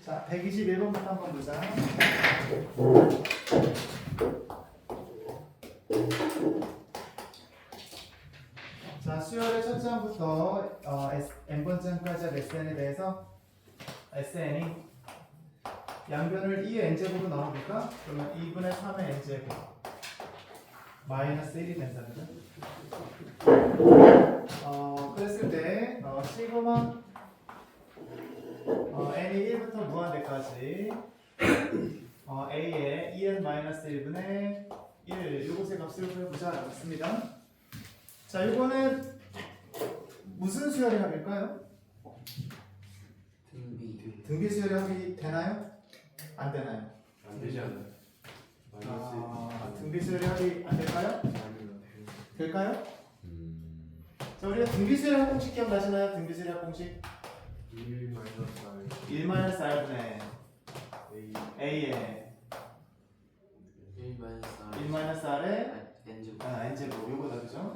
자, 121번부터 한번 보자. 자, 수열의 첫 장부터 n번째까지 SN에 대해서 SN이 양변을 2의 n제곱으로 나오니까 그러면 2분의 3의 n제곱 마이너스 1이 된다. 그죠? 그랬을 때 시그마 n이 1부터 무한대까지 a의 2n-1분의 1 요것의 값을 구해보자 라습니다. 자, 이거는 무슨 수열의 합일까요? 등비 수열의 합이 되나요? 안 되나요? 안 되지 않나요? 등비 수열의 합이 안 될까요? 될까요? 자, 우리가 등비 수열의 합 공식 기억나시나요? 등비 수열의 합 공식 1-r분의 a의 1-r의 n제곱 요거다. 그죠?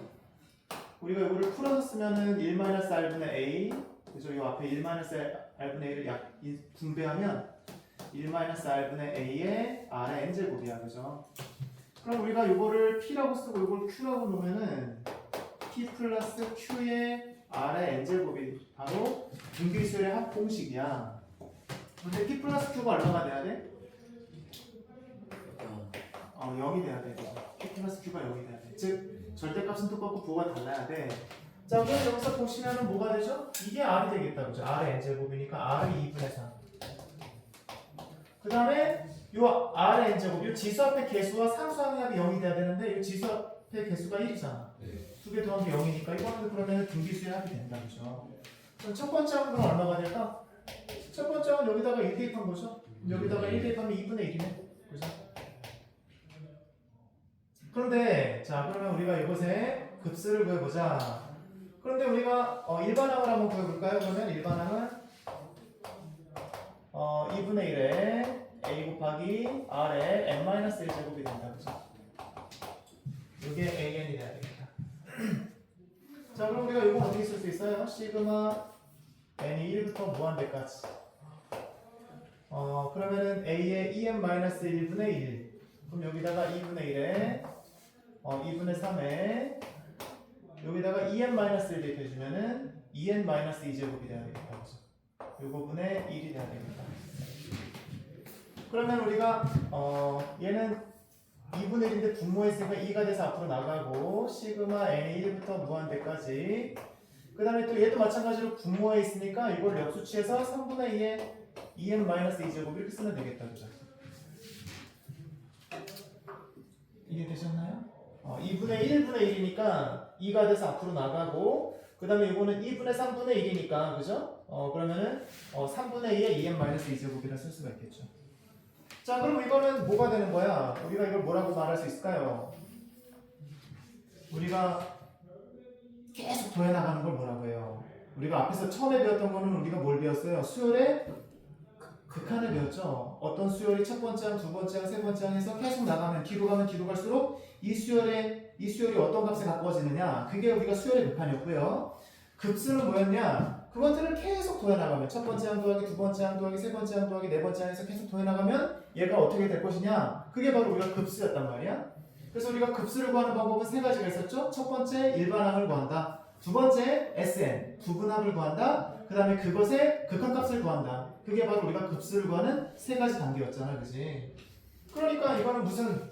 우리가 이거를 풀어서 쓰면은 1-r분의 a 그죠? 요 앞에 1-r분의 a를 분배하면 1-r분의 a의 r의 n제곱이야. 그죠? 그럼 우리가 이거를 p라고 쓰고 이걸 q라고 놓으면은 p 플러스 q의 r의 n제곱이 바로 등비수열의 합 공식이야. 근데 p 플러스 q가 얼마가 돼야 돼? 0이 돼야 돼. p 플러스 q가 0이 돼야 돼. 즉 절대값은 똑같고 부호가 달라야 돼. 자, 그럼 여기서 보시면은 뭐가 되죠? 이게 r이 되겠다. 그죠? r의 n제곱이니까 r이 2분의 3. 그 다음에 요 r의 n제곱, 요 지수 앞의 개수와 상수항의 합이 0이 돼야 되는데 요 지수 앞의 개수가 1이잖아. 두 개 더하면 0이니까 이거는 그러면 등비수의 합이 된다. 그죠? 그럼 첫 번째 항은 얼마가 될까? 첫 번째 항은 여기다가 1 대입한 거죠? 여기다가 1 대입하면 2분의 1이네. 그죠? 그런데 자, 그러면 우리가 이것의 급수를 구해보자. 그런데 우리가 일반항을 한번 구해볼까요? 그러면 일반항은 2분의 1에 a 곱하기 r의 n-1제곱이 된다. 그죠? 이게 an이 돼야 되겠다. 자, 그럼 우리가 이거 어떻게 쓸 수 있어요? 시그마 n이 1부터 무한대까지. 그러면은 a의 2n-1분의 1. 그럼 여기다가 2분의 1에 2분의 3에 여기다가 2n-1 대입해주면은 2n-2제곱이 돼야 되겠다. 그죠? 요거 분의 1이 돼야 되겠다. 그러면 우리가 얘는 2분의 1인데 분모했으니까 2가 돼서 앞으로 나가고 시그마 n이 1부터 무한대까지. 그 다음에 또 얘도 마찬가지로 분모에 있으니까 이걸 역수치해서 3분의 2에 2n-2제곱 이렇게 쓰면 되겠다. 그죠? 이해되셨나요? 2분의 1분의 1이니까 2가 돼서 앞으로 나가고 그 다음에 이거는 2분의 3분의 1이니까 그죠? 그러면은 3분의 2에 2n-2제곱이라 쓸 수가 있겠죠. 자, 그럼 이거는 뭐가 되는 거야? 우리가 이걸 뭐라고 말할 수 있을까요? 우리가 계속 더해나가는 걸 뭐라고 해요? 우리가 앞에서 처음에 배웠던 거는 우리가 뭘 배웠어요? 수열의 극한을 배웠죠. 어떤 수열이 첫 번째 항, 두 번째 항, 세 번째 항에서 계속 나가면 뒤로 가면 뒤로 갈수록 이 수열이 어떤 값에 가까워지느냐? 그게 우리가 수열의 극한이었고요. 급수는 뭐였냐? 그것들을 계속 더해나가면 첫 번째 항 더하기, 두 번째 항 더하기, 세 번째 항 더하기, 네 번째 항에서 계속 더해나가면 얘가 어떻게 될 것이냐? 그게 바로 우리가 급수였단 말이야. 그래서 우리가 급수를 구하는 방법은 세 가지가 있었죠. 첫 번째 일반항을 구한다. 두 번째 SN 부분합을 구한다. 그 다음에 그것의 극한값을 구한다. 그게 바로 우리가 급수를 구하는 세 가지 단계였잖아, 그지? 그러니까 이거는 무슨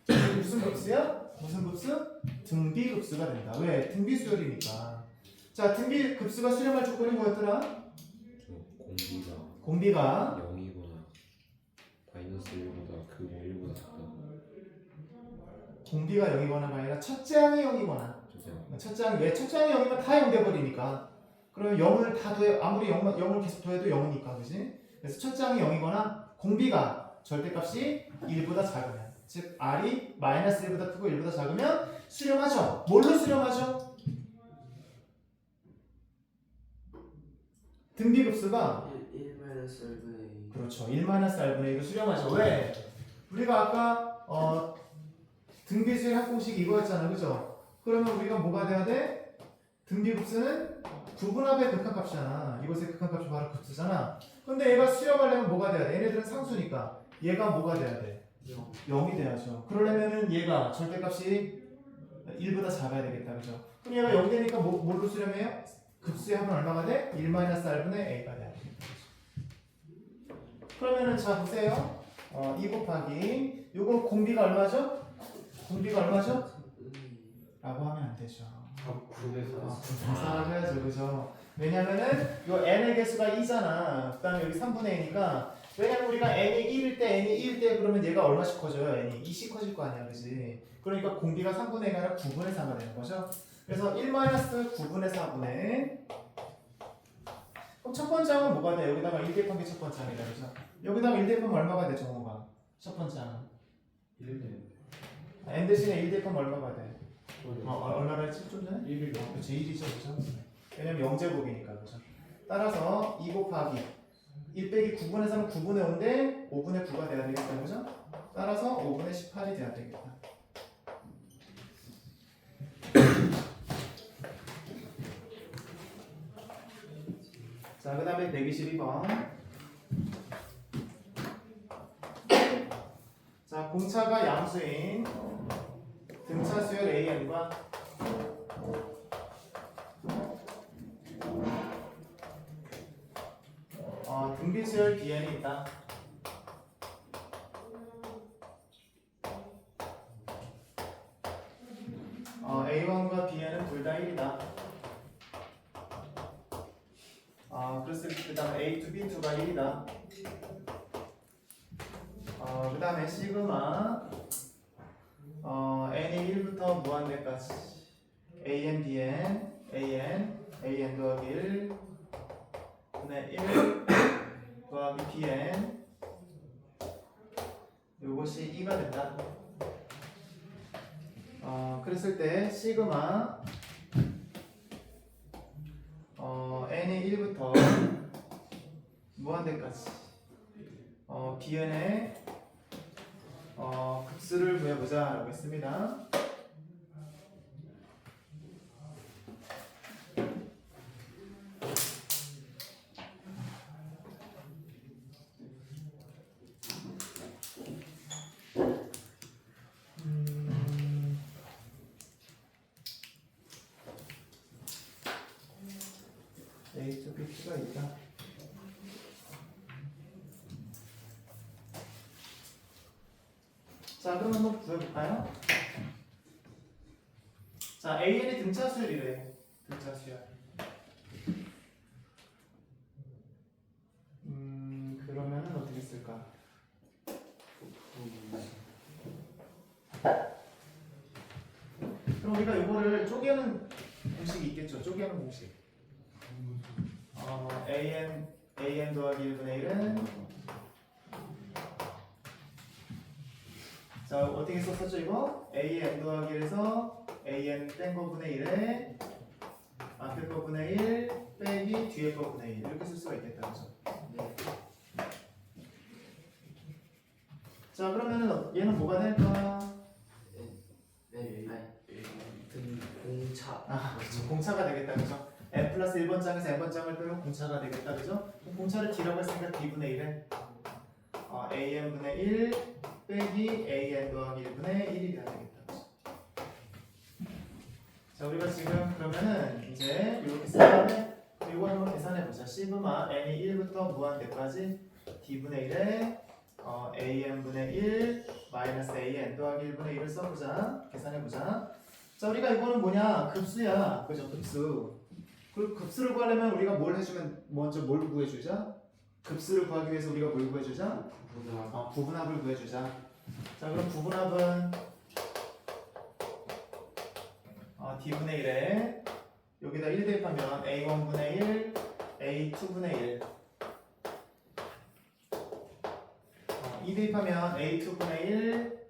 급수야? 무슨 급수? 등비급수가 된다. 왜? 등비수열이니까. 자, 등비급수가 수렴할 조건이 뭐였더라? 공비가 0이거나 마이너스 1보다 그 1보다 작다. 공비가 0이거나가 아니라 첫째 항이 0이거나. 첫째 항이 왜? 첫째 항이 0이면 다 0 돼버리니까. 그러면 0을 다 더해, 아무리 0을 계속 더해도 0이니까, 그지? 그래서 첫째 항이 0이거나 공비가 절대값이 1보다 작으면, 즉 r이 마이너스 1보다 크고 1보다 작으면 수렴하죠. 뭘로 수렴하죠? 등비급수가 1-r분의 그렇죠. 1-r분의 1로 수렴하죠. 왜? 우리가 아까 등비수의 합공식 이거였잖아. 그죠? 그러면 우리가 뭐가 돼야 돼? 등비급수는 부분합의 극한값이잖아. 이것의 극한값이 바로 급수잖아. 근데 얘가 수렴하려면 뭐가 돼야 돼? 얘네들은 상수니까 얘가 뭐가 돼야 돼? 0이 돼야죠. 그러려면은 얘가 절대값이 1보다 작아야 되겠다. 그죠? 그럼 얘가 0 되니까 뭘로 수렴해요? 급수의 합은 얼마가 돼? 1-r분의 a가 돼야 돼. 그러면은 자 보세요. 2 곱하기 요거 공비가 얼마죠? 공비가 얼마죠? 라고 하면 안 되죠. 군에서 분사라고 해야죠. 그죠? 왜냐면은 요 n의 개수가 2잖아. 그 다음에 여기 3분의 2니까 왜냐면 우리가 n이 1일 때 n이 1일 때 그러면 얘가 얼마씩 커져요? n이 2씩 커질 거 아니야. 그지? 그러니까 공비가 3분의 2가 아니라 9분의 4가 되는 거죠. 그래서 1-9분의 4분의 그럼 첫 번째 항은 뭐가 돼? 여기다가 1 대입한 게 첫 번째 항이다. 그죠? 여기다가 1 대입하면 얼마가 돼? 정호가 첫 번째 항은 1년 n 대신에 1 대입하면 얼마가 돼? 얼마나 했지? 좀 전에? 1일 그렇지 1이죠. 그죠? 왜냐면 0제곱이니까. 그죠? 따라서 2 곱하기 1 빼기 9분의 3은 9분의 5인데 5분의 9가 돼야 되겠다. 그죠? 따라서 5분의 18이 돼야 되겠다. 자, 그 다음에 122번. 자, 공차가 양수인 등차 수열 AN과 등비 수열 BN이 있다. A1과 Bn은 둘 다 1이다. 그래서 그 다음에 A2, B2가 1이다. 그 다음에 시그마 n이 1부터 무한대까지 an, bn, an 더하기 1 분의 1 더하기 bn 요것이 2가 된다. 그랬을 때 시그마 n이 1부터 무한대까지 bn의 급수를 구해보자 라고 했습니다. A2, B2가 있다. 자, 그럼 한번 구해볼까요? 자, AN이 등차수열이래. 등차수열. 그러면은 어떻게 쓸까? 그럼 우리가 이거를 쪼개는 공식이 있겠죠? 쪼개는 공식. an 더하기 1분의 1은 자 어떻게 썼었죠 이거? an 더하기 1에서 an 뺀 거분의 1에 앞에 거분의 1 빼기 뒤에 거분의 1 이렇게 쓸 수가 있겠다. 그죠? 자 그러면은 얘는 뭐가 될까? 공차. 그쵸. 공차가 되겠다. 그죠? n 플러스 1번장에서 n번장을 빼면 공차가 되겠다. 그죠? 그럼 공차를 d라고 했으니까 d분의 1에 an분의 1 빼기 an 더하기 1분의 1이 돼야 되겠다. 그죠? 자 우리가 지금 그러면은 이제 이렇게 쓴 다음에 이거 한번 계산해보자. 시그마 n이 1부터 무한대까지 d분의 1에 an분의 1 마이너스 an 더하기 1분의 1을 써보자. 계산해보자. 자 우리가 이거는 뭐냐 급수야. 그죠? 급수. 그리고 급수를 구하려면 우리가 뭘 해주면 먼저 뭘 구해주자? 급수를 구하기 위해서 우리가 뭘 구해주자? 부분합을 구해주자. 자 그럼 부분합은 d분의 1에 여기다 1 대입하면 a1분의 1 a2분의 1 2 대입하면 a2분의 1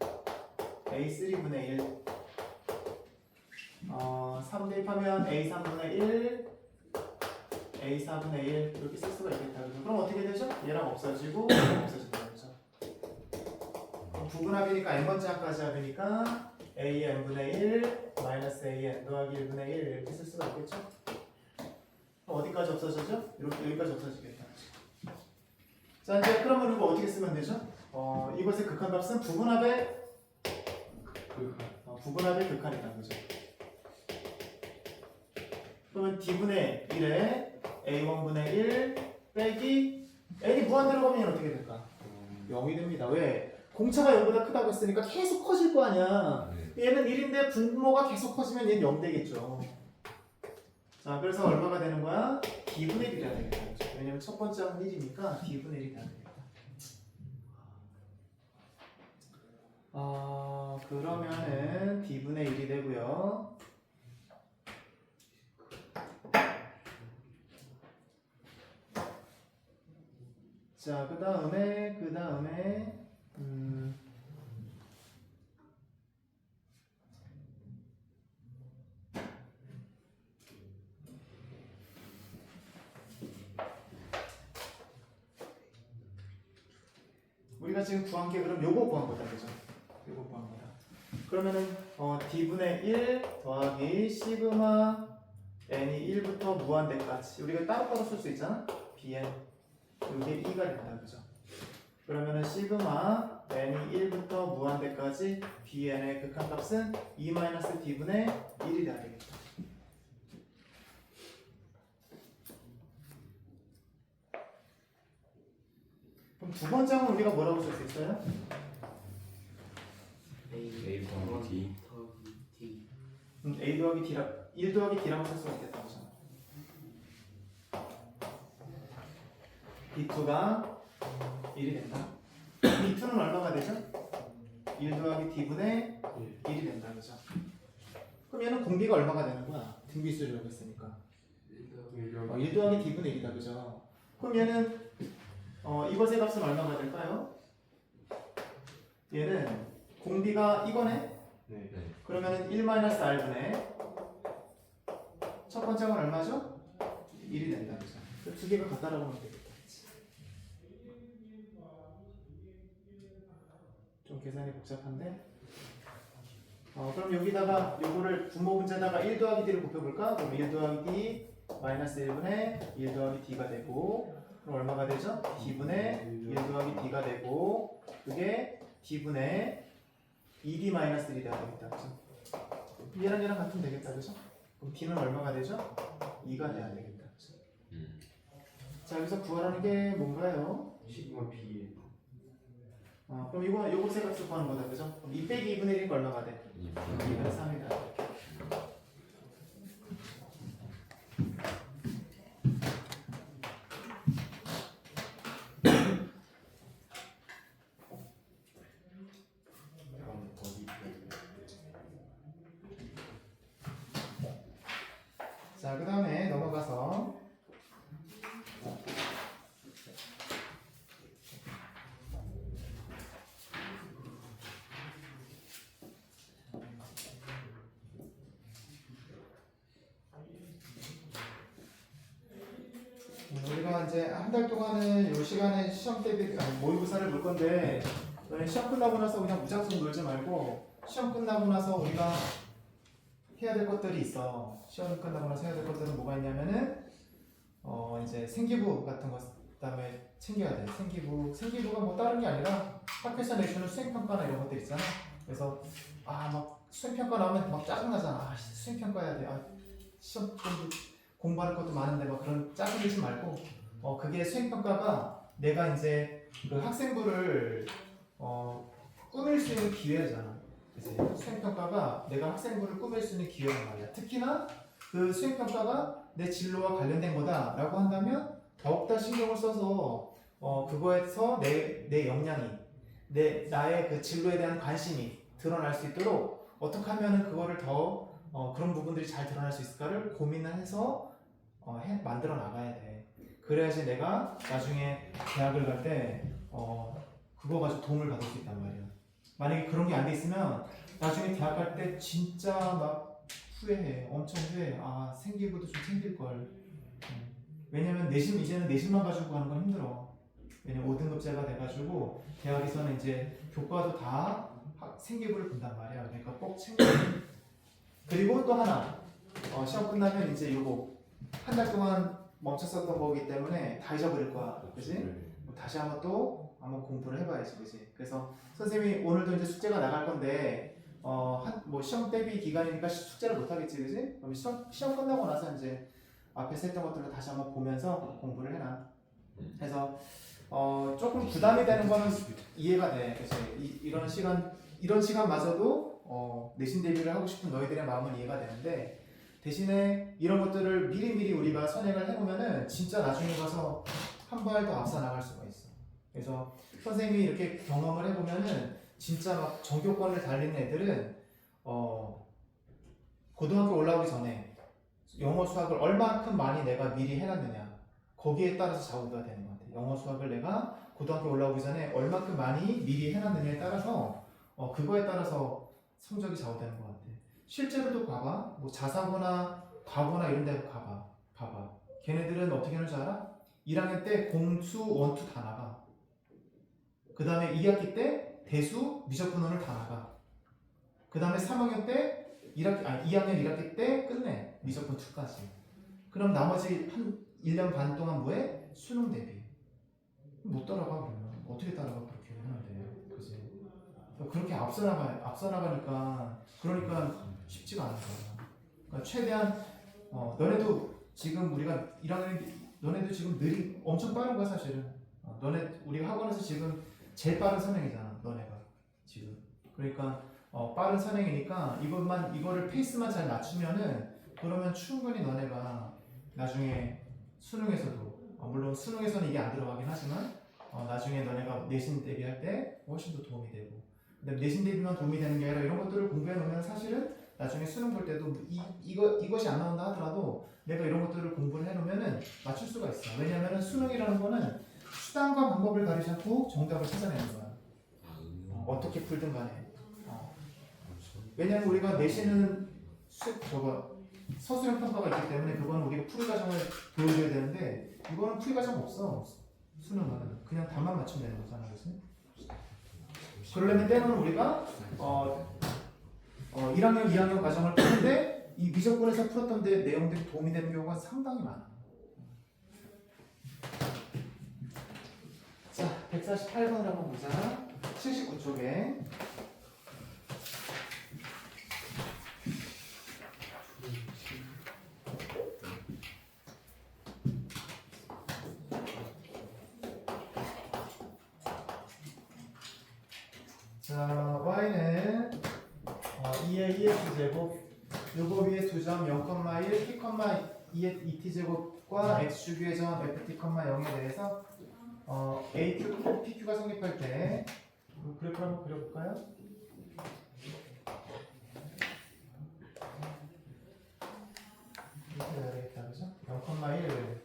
a3분의 1 3 대입하면 a3분의 1 a4분의 1 이렇게 쓸 수가 있겠다. 그럼 어떻게 되죠? 얘랑 없어지고 얘랑 없어진다. 그죠? 부분합이니까 n번째까지 합이니까 an분의 1 마이너스 an 더하기 1분의 1 이렇게 쓸 수가 있겠죠? 그럼 어디까지 없어지죠? 이렇게 여기까지 없어지겠다. 자 이제 그러면 이거 어떻게 쓰면 되죠? 이것의 극한값은 부분합의 부분합의 극한이다, 그죠? 그러면 d분의 1에 a1분의 1 빼기 n이 무한 들어가면 어떻게 될까? 0이 됩니다. 왜? 공차가 0보다 크다고 했으니까 계속 커질 거 아니야. 네. 얘는 1인데 분모가 계속 커지면 얘는 0 되겠죠. 자, 그래서 얼마가 되는 거야? d분의 1이 돼야 되겠다. 그죠? 왜냐면 첫 번째 항은 1이니까 d분의 1이 돼야 되겠다. 그러면은 d분의 1이 되고요. 자, 그 다음에 우리가 지금 구한 게 그럼 요거 구한 거다, 그죠? 요거 구한 거다. 그러면은 d분의 1 더하기 시그마 n이 1부터 무한대까지 우리가 따로따로 쓸 수 있잖아? bn 이게 2가 된다, 그죠? 그러면은 시그마 n이 1부터 무한대까지 bn의 극한값은 2-d분의 1이 돼야 되겠다. 그럼 두 번째 항은 우리가 뭐라고 쓸 수 있어요? A 더하기 D. D. a 더하기 d라 1 더하기 d라고 쓸 수 있겠다, 그죠? d2가 1이 된다. d2는 얼마가 되죠? 1 더하기 d분의 1이 된다, 그죠? 그럼 얘는 공비가 얼마가 되는 거야? 등비수를 했으니까 1 더하기 d분의 1이다, 그죠? 그럼 얘는 이것의 값은 얼마가 될까요? 얘는 공비가 이거네? 네. 그러면은 1-r분의 첫 번째 건 얼마죠? 1이 된다, 그죠? 그 두 개가 같다라고 하면 되겠다. 좀 계산이 복잡한데? 그럼 여기다가 요거를 분모 분자에다가 1 더하기 d를 곱해볼까? 그럼 1 더하기 d 마이너스 1분의 1 더하기 d가 되고 그럼 얼마가 되죠? d분의 1 더하기 d가 되고 그게 d분의 2d 마이너스 1이 돼야 되겠다, 그죠? 얘랑 얘랑 같으면 되겠다, 그죠? 그럼 d는 얼마가 되죠? 2가 돼야 되겠다, 그죠? 자, 여기서 구하라는 게 뭔가요? 시그마 B. 그럼 요것의 값을 구하는 거다, 그죠? 그럼 2 빼기 2분의 1이 얼마가 돼? 2분의 3이다. 자, 그 다음에 넘어가서 우리가 이제 한 달 동안은 요 시간에 시험 대비 모의고사를 볼 건데 너네 시험 끝나고 나서 그냥 무작정 놀지 말고 시험 끝나고 나서 우리가 해야 될 것들이 있어. 시험 끝나고 나서 해야 될 것들은 뭐가 있냐면은 이제 생기부 같은 거 그다음에 챙겨야 돼. 생기부가 뭐 다른 게 아니라 학교에서 내주는 수행평가나 이런 것들 있잖아. 그래서 막 수행평가 나오면 막 짜증나잖아. 수행평가 해야 돼. 시험 공부할 것도 많은데 막 그런 짜증 내지 말고 그게 수행평가가 내가 이제 그 학생부를 꾸밀 수 있는 기회잖아. 그치? 수행평가가 내가 학생부를 꾸밀 수 있는 기회란 말이야. 특히나 그 수행평가가 내 진로와 관련된 거다라고 한다면 더욱더 신경을 써서 그거에서 내 역량이 나의 그 진로에 대한 관심이 드러날 수 있도록 어떻게 하면은 그거를 더 그런 부분들이 잘 드러날 수 있을까를 고민을 해서 만들어 나가야 돼. 그래야지 내가 나중에 대학을 갈 때 그거 가지고 도움을 받을 수 있단 말이야. 만약에 그런 게 안 돼 있으면 나중에 대학 갈 때 진짜 막 후회해. 엄청 후회해. 생기부도 좀 챙길 걸. 왜냐면 이제는 내신만 가지고 가는 건 힘들어. 왜냐면 5등급제가 돼가지고 대학에서는 이제 교과도 다 생기부를 본단 말이야. 그러니까 꼭 챙겨. 그리고 또 하나 시험 끝나면 이제 요거 한 달 동안 멈췄었던 거기 때문에 다 잊어버릴 거야. 그지? 다시 한번 또 한번 공부를 해봐야지, 그지? 그래서 선생님이 오늘도 이제 숙제가 나갈 건데 뭐 시험 대비 기간이니까 숙제를 못 하겠지, 그지? 그럼 시험 끝나고 나서 이제 앞에서 했던 것들을 다시 한번 보면서 공부를 해놔. 그래서 조금 부담이 되는 거는 이해가 돼, 그지? 이런 시간마저도 내신 대비를 하고 싶은 너희들의 마음은 이해가 되는데. 대신에 이런 것들을 미리미리 우리가 선행을 해보면은 진짜 나중에 가서 한 발 더 앞서 나갈 수가 있어. 그래서 선생님이 이렇게 경험을 해보면은 진짜 막 전교권을 달리는 애들은 고등학교 올라오기 전에 영어 수학을 얼마큼 많이 내가 미리 해놨느냐 거기에 따라서 좌우가 되는 것 같아. 영어 수학을 내가 고등학교 올라오기 전에 얼마큼 많이 미리 해놨느냐에 따라서 그거에 따라서 성적이 좌우되는 것 같아. 실제로도 봐봐. 뭐 자사고나 과고나 이런 데 봐봐. 걔네들은 어떻게 하는 줄 알아? 1학년 때 공수, 원투 다 나가. 그 다음에 2학기 때 대수, 미적분원을 다 나가. 그 다음에 3학년 때 2학년 1학기 때 끝내. 미적분 2까지. 그럼 나머지 한 1년 반 동안 뭐해? 수능 대비. 못 따라가 그러면. 어떻게 따라가 그렇게 하는데. 그지? 그렇게 앞서 나가니까 그러니까 쉽지가 않은 거야. 그러니까 최대한 너네도 지금 우리가 1학년 너네도 지금 엄청 빠른 거야 사실은. 우리 학원에서 지금 제일 빠른 선행이잖아 너네가 지금. 그러니까 빠른 선행이니까 이거를 페이스만 잘 맞추면은 그러면 충분히 너네가 나중에 수능에서도 물론 수능에서는 이게 안 들어가긴 하지만 나중에 너네가 내신 대비할 때 훨씬 더 도움이 되고. 근데 내신 대비만 도움이 되는 게 아니라 이런 것들을 공부해 놓으면 사실은 나중에 수능 볼 때도 이것이 안 나온다 하더라도 내가 이런 것들을 공부를 해 놓으면은 맞출 수가 있어. 왜냐면은 수능이라는 거는 수단과 방법을 가리지 않고 정답을 찾아내는 거야. 어떻게 풀든 간에. 왜냐면 우리가 내신은 서술형 평가가 있기 때문에 그거는 우리가 풀이 과정을 보여줘야 되는데 이거는 풀이 과정 없어. 수능은 그냥 답만 맞추면 되는 거잖아, 그렇지? 그러려면 때로는 우리가 1학년, 2학년 과정을 푸는데 이 미적분에서 풀었던 데 내용들이 도움이 되는 경우가 상당히 많아. 자, 148번을 한번 보자. 79쪽에 자, y는 2의 2x 제곱 요거 위에 두 점 0,1 t, 2의 2t 제곱과 x축의 점 ft, 0에 대해서 AQ, PQ가 성립할 때 그래프를 한번 그려볼까요? 이렇게 해야 되겠다, 그죠? 0,1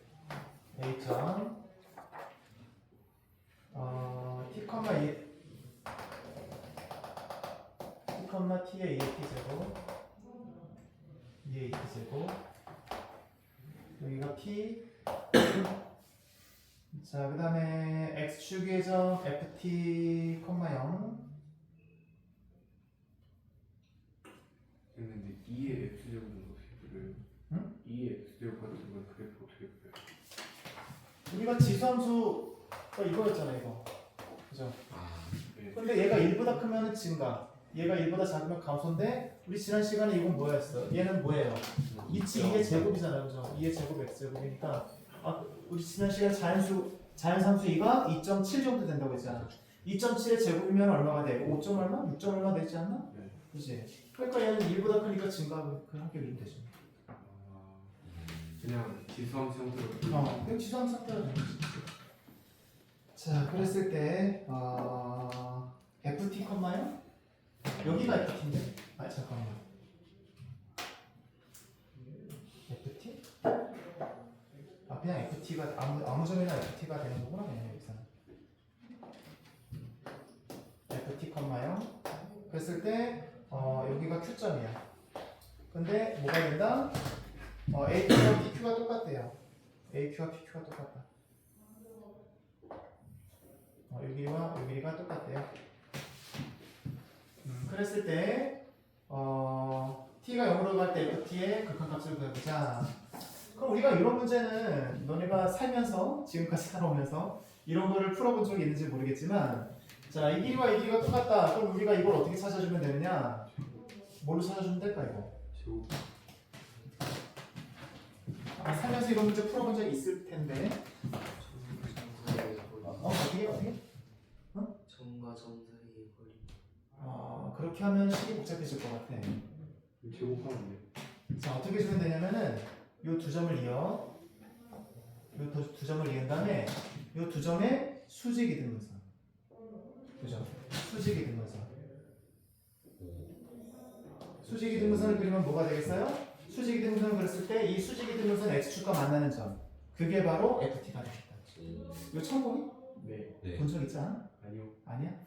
A점 t, 2 t의 2의 t제곱 2의 2t제곱 여기가 p 자, 그 다음에 x축의 점 ft, 0 근데 2의 x제곱은 어떻게 그려요? 응? 2의 x제곱 같은 건 그래프 어떻게 그려요? 우리가 지수함수가 이거였잖아 이거 그죠? 네. 근데 얘가 1보다 크면 증가 얘가 1보다 작으면 감소인데 우리 지난 시간에 이건 뭐였어? 얘는 뭐예요? 이치 2의 제곱이잖아 그죠? 2의 제곱 x제곱이니까 우리 지난 시간 자연상수 2가 2.7 정도 된다고 했잖아. 2.7의 제곱이면 얼마가 돼? 5. 얼마? 6. 얼마 되지 않나? 네. 그치? 그러니까 얘는 1보다 크니까 증가 그 함께 그리면 되죠. 그냥 지수함수 형태로 그냥 지수함수 상태로 되는 거지. 자, 그랬을 때 ft, 컴마요? 여기가 ft인데? 잠깐만. ft? 그냥 ft가 아무 점이나 ft가 되는 거구나 그냥 여기서는. ft, 0 그랬을 때 여기가 q점이야. 근데 뭐가 된다? AQ와 PQ가 똑같대요. AQ와 PQ가 똑같다. 여기와 여기가 똑같대요. 그랬을 때 t가 0으로 갈 때 ft의 극한값을 구해보자. 그럼 우리가 이런 문제는 너네가 살면서 지금까지 살아오면서 이런 거를 풀어본 적이 있는지 모르겠지만 자, 이 길이와 이 길이가 똑같다. 그럼 우리가 이걸 어떻게 찾아주면 되느냐? 뭘로 찾아주면 될까 이거? 제곱. 살면서 이런 문제 풀어본 적 있을 텐데 어떻게? 점과 점 사이의 거리. 그렇게 하면 식이 복잡해질 것 같아. 제곱하면 안 돼. 자, 어떻게 주면 되냐면은 요 두 점을 이어 요 두 점을 이은 다음에 요 두 점에 수직이 등분선. 그죠? 수직이 등분선. 수직이 등분선을 그리면 뭐가 되겠어요? 수직이 등분선을 그렸을 때 이 수직이 등분선 x축과 만나는 점 그게 바로 ft가 되겠다. 이거 처음 보니? 네. 네. 본 적 있지 않아? 아니요. 아니야? 네.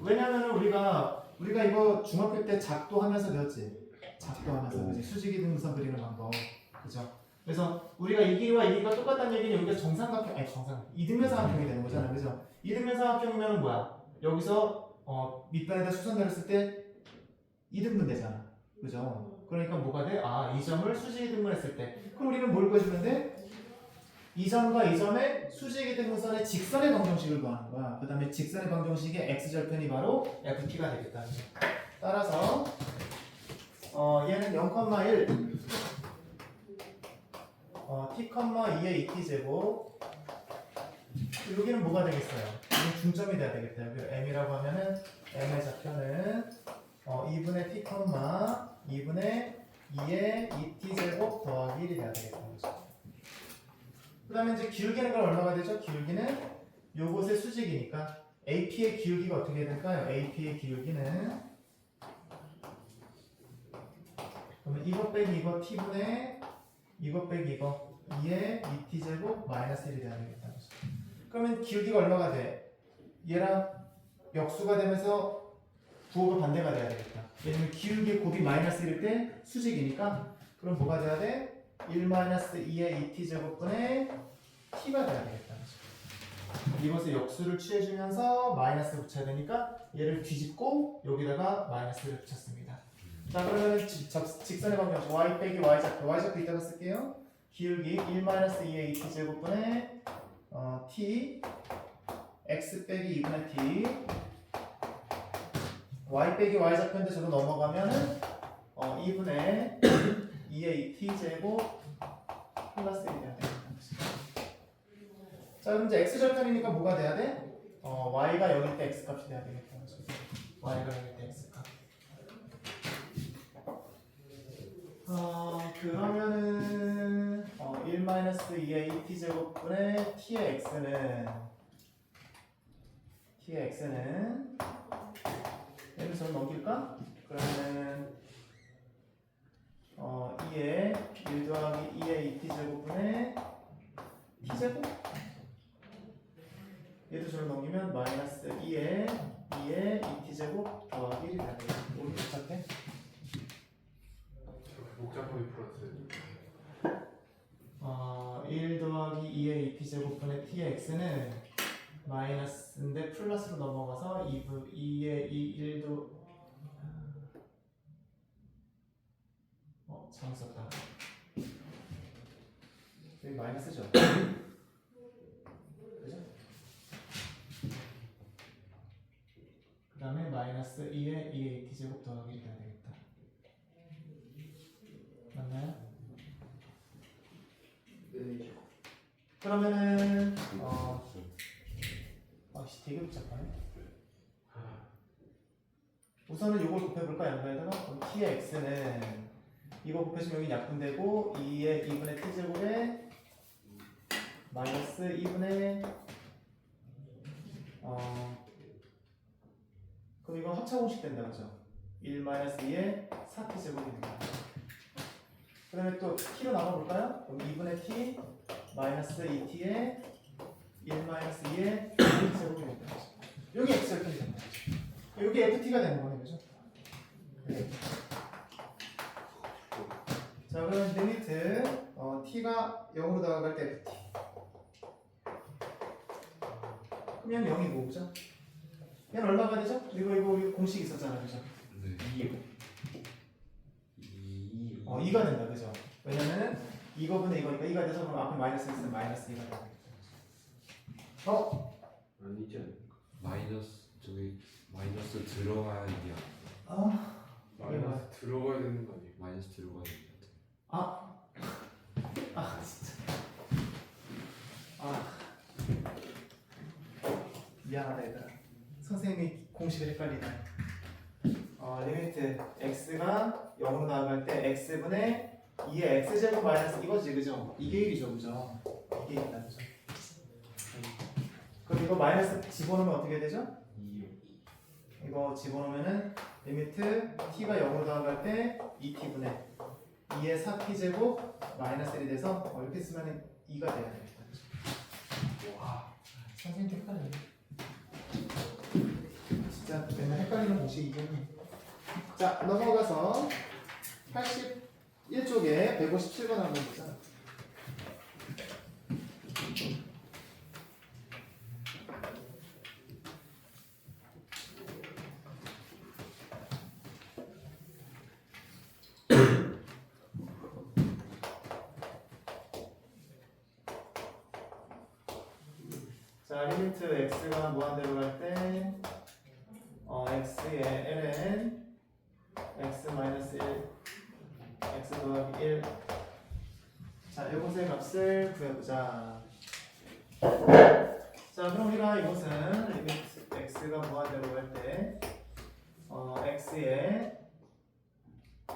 왜냐면은 우리가 이거 중학교 때 작도 하면서 배웠지. 작도 하면서 그지. 수직이 등분선 그리는 방법. 그죠? 그래서 우리가 이 길이와 이 길이가 똑같다는 얘기는 여기가 정삼각형 이등변삼각형이 되는 거잖아. 그죠? 이등변삼각형이면 뭐야? 여기서 밑변에다 수선 내렸을 때 이등분 되잖아. 그죠? 그러니까 뭐가 돼? 이 점을 수직이 등분했을 때 그럼 우리는 뭘 구해주면 돼? 이 점과 이 점의 수직이 등분선의 직선의 방정식을 구하는 거야. 그 다음에 직선의 방정식의 x절편이 바로 ft가 되겠다. 그죠? 따라서 얘는 0,1 t,2의 2t 제곱 여기는 뭐가 되겠어요? 여기 중점이 돼야 되겠다. 여기 m이라고 하면은 m의 좌표는 2분의 t, 2분의 2의 2t 제곱 더하기 1이 돼야 되겠다. 그 다음에 이제 기울기는 그럼 얼마가 되죠? 기울기는 요곳의 수직이니까 AP의 기울기가 어떻게 될까요? AP의 기울기는 그러면 이거 빼기 이거 t분의 이거 빼기 이거 2의 2t 제곱 마이너스 1이 돼야 되겠다. 그러면 기울기가 얼마가 돼? 얘랑 역수가 되면서 부호가 반대가 돼야 되겠다. 왜냐면 기울기의 곱이 마이너스 1일 때 수직이니까 그럼 뭐가 돼야 돼? 1-2의 2t 제곱분의 t가 돼야 되겠다. 이것에 역수를 취해주면서 마이너스를 붙여야 되니까 얘를 뒤집고 여기다가 마이너스를 붙였습니다. 자, 그러면 직선의 방정식 y 빼기 y좌표 이따가 쓸게요. 기울기 1-2의 2t 제곱분의 t x 빼기 2분의 t y 빼기 y좌표인데 저거 넘어가면은 2분의 2의 2t 제곱 플러스 1이 돼야 되겠다. 자, 그럼 이제 x절편이니까 뭐가 돼야 돼? y가 0일 때 x값이 돼야 되겠다. y가 0일 때 x값. 그러면은 1-2의 2t 제곱분의 t의 x는 얘를 좀 넘길까? 그러면은 2의 1 더하기 2의 2t 제곱분의 t제곱? 얘도 저를 넘기면 마이너스 2의 2t 제곱 더하기 1이 되는 거예요. 우리 복잡해? 복잡하게 풀었어요. 1 더하기 2의 2t 제곱분의 t의 x는 마이너스인데 플러스로 넘어가서 2의 1도 잘못 썼다. 여기 마이너스죠? 그죠? 그 다음에 마이너스 2의 2의 2t 제곱 더하기 1이 돼야 되겠다. 맞나요? 네. 그러면은 되게 복잡하네. 우선은 이걸 곱해볼까? 양가에다가 그럼 t의 x는 이거 곱해주면 여기 약분되고 2의 2분의 t제곱에 마이너스 2분의 그럼 이거 합차공식 된다. 그죠? 1-2의 4t제곱이 된다. 그 다음에 또 t로 나눠볼까요? 그럼 2분의 t 마이너스 2t의 1-2의 1제곱이 된다. 여기 x절편이 된다. 여기 ft가 되는 거네. 그죠? 네. 자, 그럼 리미트 t가 0으로 다가갈 때 ft. 그럼 얘는 0이고, 그죠? 얘는 얼마가 되죠? 이거 공식 있었잖아, 그죠? 네. 2가 된다, 그죠? 왜냐면은 이거분의 이거니까 2가 돼서 그럼 앞에 마이너스 있으면 마이너스 2가 된다. 아니지 않을까? 마이너스 저기 마이너스 들어가야 이게 마이너스 들어가야 되는 거 아니에요? 마이너스 들어가야 돼. 진짜. 미안하다 얘들아. 선생님이 공식을 헷갈리네. 리미트 x가 0으로 나아갈 때 x분의 2의 x제곱 마이너스 이거지 그죠? 이게 1이죠 그죠? 이게 1이다 그죠? 그럼 이거 마이너스 집어넣으면 어떻게 되죠? 2요. 이거 집어넣으면은 리미트 t가 0으로 나아갈 때 2t분의 2의 4t 제곱 마이너스 1이 돼서 이렇게 쓰면은 2가 돼야 되겠다 그죠? 와. 선생님 헷갈리네. 진짜 맨날 헷갈리는 공식이 이겠네. 자 넘어가서 81쪽에 157번 한번 보자. 자 리미트 x가 무한대로 갈 때 x의 ln x 마이너스 1 x 더하기 1. 자 이것의 값을 구해보자. 자 그럼 우리가 이것은 리미트 x가 무한대로 갈 때 x의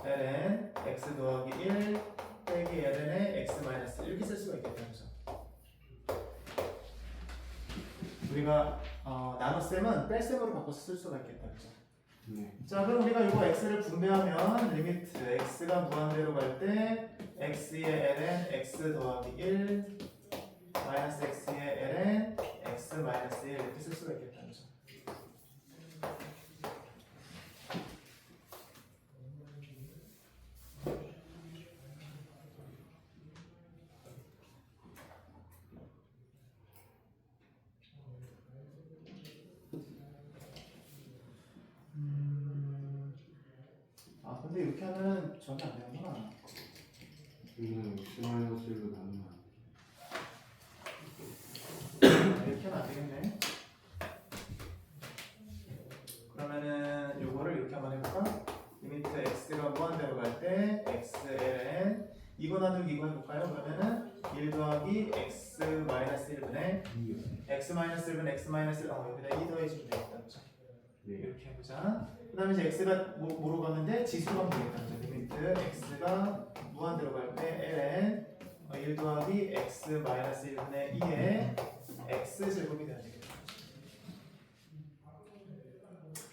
ln x 더하기 1 빼기 ln의 x 마이너스 1 이렇게 쓸 수가 있겠다 그죠? 우리가 나눗셈은 뺄셈으로 바꿔서 쓸 수가 있겠다 그죠? 네. 자 그럼 우리가 이거 x를 분배하면 리미트 x가 무한대로 갈 때 x의 ln x 더하기 1 마이너스 x의 ln x 마이너스 1 이렇게 쓸 수가 있겠다 그죠? 근데 이렇게 하면 저기 안 되는구나. 여기는 x 마이너스 1로 나누면 이렇게 하면 안 되겠네. 그러면은 요거를 이렇게 한번 해볼까? 리미트 x가 무한대로 갈 때 xln 이거 나누기 이거 해볼까요? 그러면은 1 더하기 x 마이너스 1분의 2요. x 마이너스 1분의 x 마이너스 1 여기다 2 더해주면 되겠다 그죠? 네. 이렇게 해보자. 그 다음에 이제 x가 뭐로 가는데 지수가 되겠다 그죠? 리미트 x가 무한대로 갈 때 ln 1 더하기 x 마이너스 1분의 2의 x 제곱이 돼야 되겠다.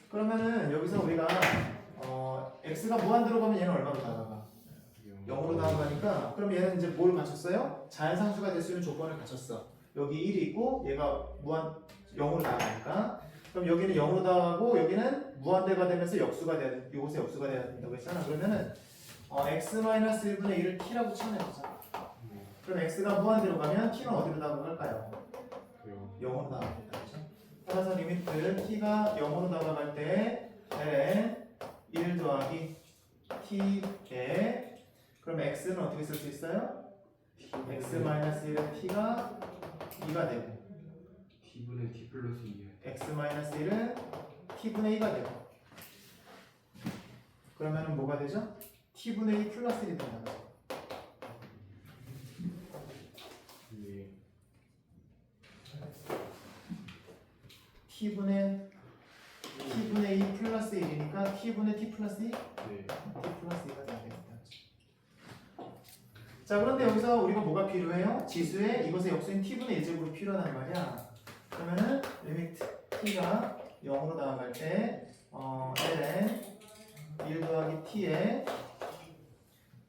그러면은 여기서 우리가 x가 무한대로 가면 얘는 얼마로 나가가? 0으로 나가니까 그럼 얘는 이제 뭘 갖췄어요? 자연상수가 될 수 있는 조건을 갖췄어. 여기 1이 있고 얘가 0으로 나가니까 그럼 여기는 0으로 나가고 여기는 무한대가 되면서 역수가 돼야 돼. 이곳에 역수가 돼야 된다고 했잖아. 그러면은 x-1분의 1을 t라고 쳐내보자. 그럼 x가 무한대로 가면 t는 어디로 나가갈까요? 0으로 나가겠다. 그죠? 따라서 리미트 t가 0으로 나가갈 때 ln 1 더하기 t에 그럼 x는 어떻게 쓸 수 있어요? x-1의 t가 2가 되고 t분의 t 플러스 2요. x-1은 t분의 2가 되고 그러면은 뭐가 되죠? t분의 2 플러스 1이 된다. 네. t분의 2 플러스 1이니까 t분의 t 플러스 2? 네. t 플러스 2가 돼야 되겠다. 자 그런데 여기서 우리가 뭐가 필요해요? 지수에 이것의 역수인 t분의 1제곱이 필요하단 말이야. 그러면은 리미트 t가 0으로 나아갈 때 ln 1 더하기 t에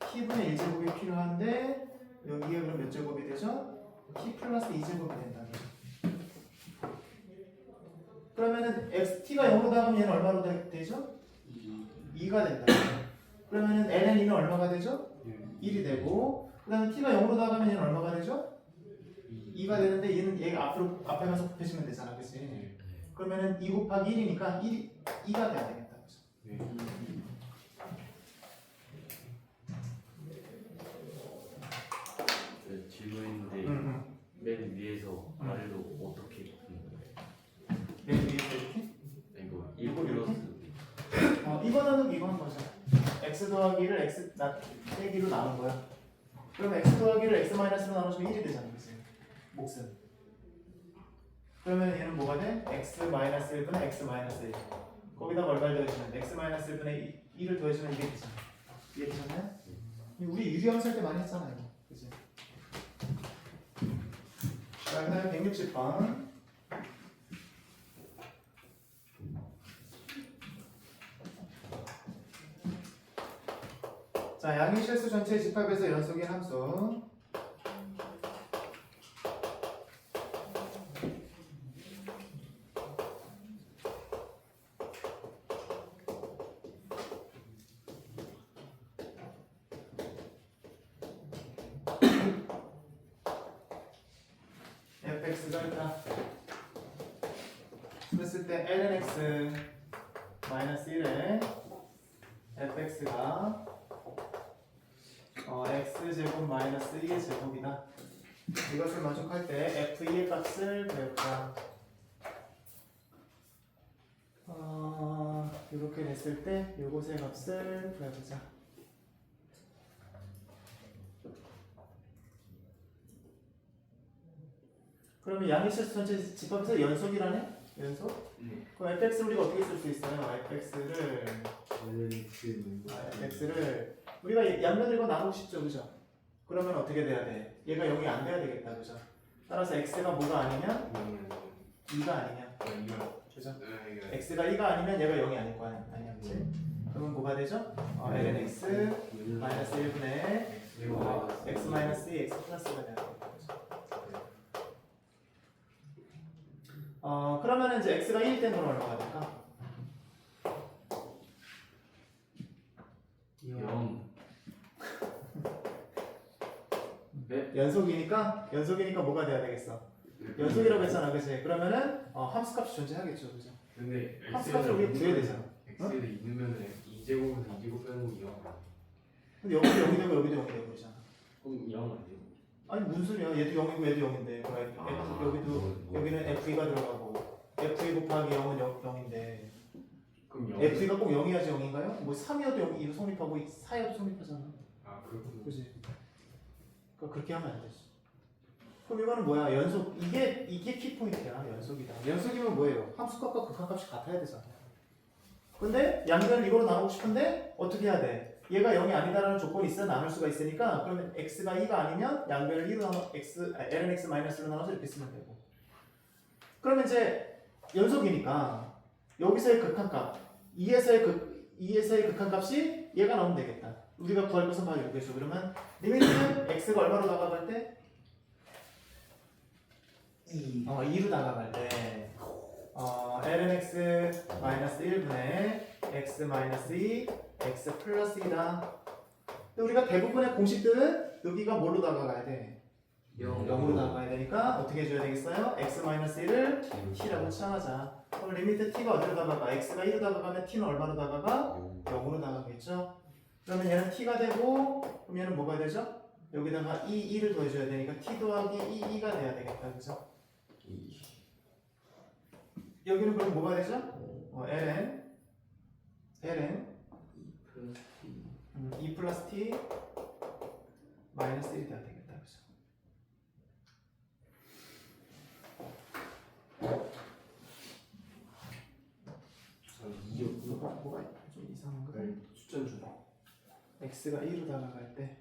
t분의 1제곱이 필요한데 여기에 그럼 몇 제곱이 되죠? t 플러스 2제곱이 된다. 그러면은 t가 0으로 나가면 얘는 얼마로 되죠? 2가 된다. 그러면은 ln 2는 얼마가 되죠? 1이 되고 그 다음에 t가 0으로 나가면 얘는 얼마가 되죠? 2가 되는데 얘는 얘가 앞에 가서 곱해주면 되잖아 그치? 그러면은 2 곱하기 1이니까 2가 돼야 되겠다 그치? 네. 질문인데 맨 위에서 R로 어떻게 나누기 이거 한 거죠. x 더하기 1을 x 빼기로 나눈 거야. 그럼 x 더하기 1을 x 마이너스로 나눠주면 1이 되잖아, 그치? 몫은. 그러면 얘는 뭐가 돼? x 마이너스 1분의 x 마이너스 1. 거기다가 얼마를 더해주면 x 마이너스 1분의 2를 더해주면 이게 되잖아. 이해되셨나요? 우리 유리함수 할 때 많이 했잖아, 이거. 그치? 자, 그 다음에 160번. 자, 양의 실수 전체 집합에서 연속인 함수. fx가 있다. 그랬을 때 lnx 마이너스 1에 fx가 x제곱 마이너스 2의 제곱이다. 이것을 만족할 때 f2의 값을 배웠다. 이렇게 됐을 때 요것의 값을 구해보자. 그러면 양의 실수 전체 집합에서 연속이라네? 연속? 그럼 fx를 우리가 어떻게 쓸 수 있어요? fx를 우리가 양면들과 나누고 싶죠, 그죠? 그러면 어떻게 돼야 돼? 얘가 0이 안 돼야 되겠다, 그죠? 따라서 x가 뭐가 아니면 2가 아니냐, 그죠? x가 2가 아니면 얘가 0이 아닐 거 아니야, 그치? 그러면 뭐가 되죠? lnx 마이너스 1분의 x 마이너스 2 x 플러스가 돼야 되겠다, 그죠? 그러면 이제 x가 1일 때는 얼마가 될까? 0. 연속이니까 뭐가 돼야 되겠어? 연속이라고 했잖아, 그치? 그러면은 함수값이 존재하겠죠, 그죠? 근데 함수값을 우리가 구해야 되잖아. x를 있으면은 2제곱에서 2제곱 빼는 거 0. 근데 여기도 0이 되고 여기도 0이 되고 그러잖아. 그럼 0 아니에요? 아니 무슨 소리야? 얘도 0이고 얘도 0인데 여기도 여기는 f2가 들어가고 f2 곱하기 0은 0인데 그럼 0. f2가 꼭 0이어야지 0인가요? 뭐 3이어도 0이 성립하고 4여도 성립하잖아. 아 그렇구나. 그지? 그러니까 그렇게 하면 안 되지. 그럼 이거는 뭐야? 연속. 이게 키포인트야. 연속이다. 연속이면 뭐예요? 함수값과 극한값이 같아야 되잖아. 근데 양변을 이거로 나누고 싶은데 어떻게 해야 돼? 얘가 0이 아니다라는 조건이 있어야 나눌 수가 있으니까 그러면 x가 2가 아니면 양변을 2로 나눠 lnx 마이너스로 나눠서 이렇게 쓰면 되고. 그러면 이제 연속이니까 여기서의 극한값 2에서의 극한값이 얘가 나오면 되겠다. 우리가 구할 것은 바로 이렇게죠. 그러면 리미트 x가 얼마로 다가갈 때? 2로 다가갈 때 lnx 마이너스 1분의 x 마이너스 2 x 플러스 2다. 근데 우리가 대부분의 공식들은 여기가 뭘로 다가가야 돼? 0으로 다가가야 되니까 어떻게 해줘야 되겠어요? x 마이너스 1을 t라고 취하자. 그럼 리미트 t가 어디로 다가가? x가 1로 다가가면 t는 얼마로 다가가? 0으로 다가가겠죠? 그러면 얘는 t가 되고 그럼 얘는 뭐가 되죠? 여기다가 2를 더해줘야 되니까 t 더하기 2가 돼야 되겠다. 그죠? 여기는 그럼 뭐가 되죠? ln 2 플러스 t 마이너스 1이 돼야 되겠다. 그죠? 뭐가 좀 이상한가? 숫자 주네. x가 2로 다가갈 때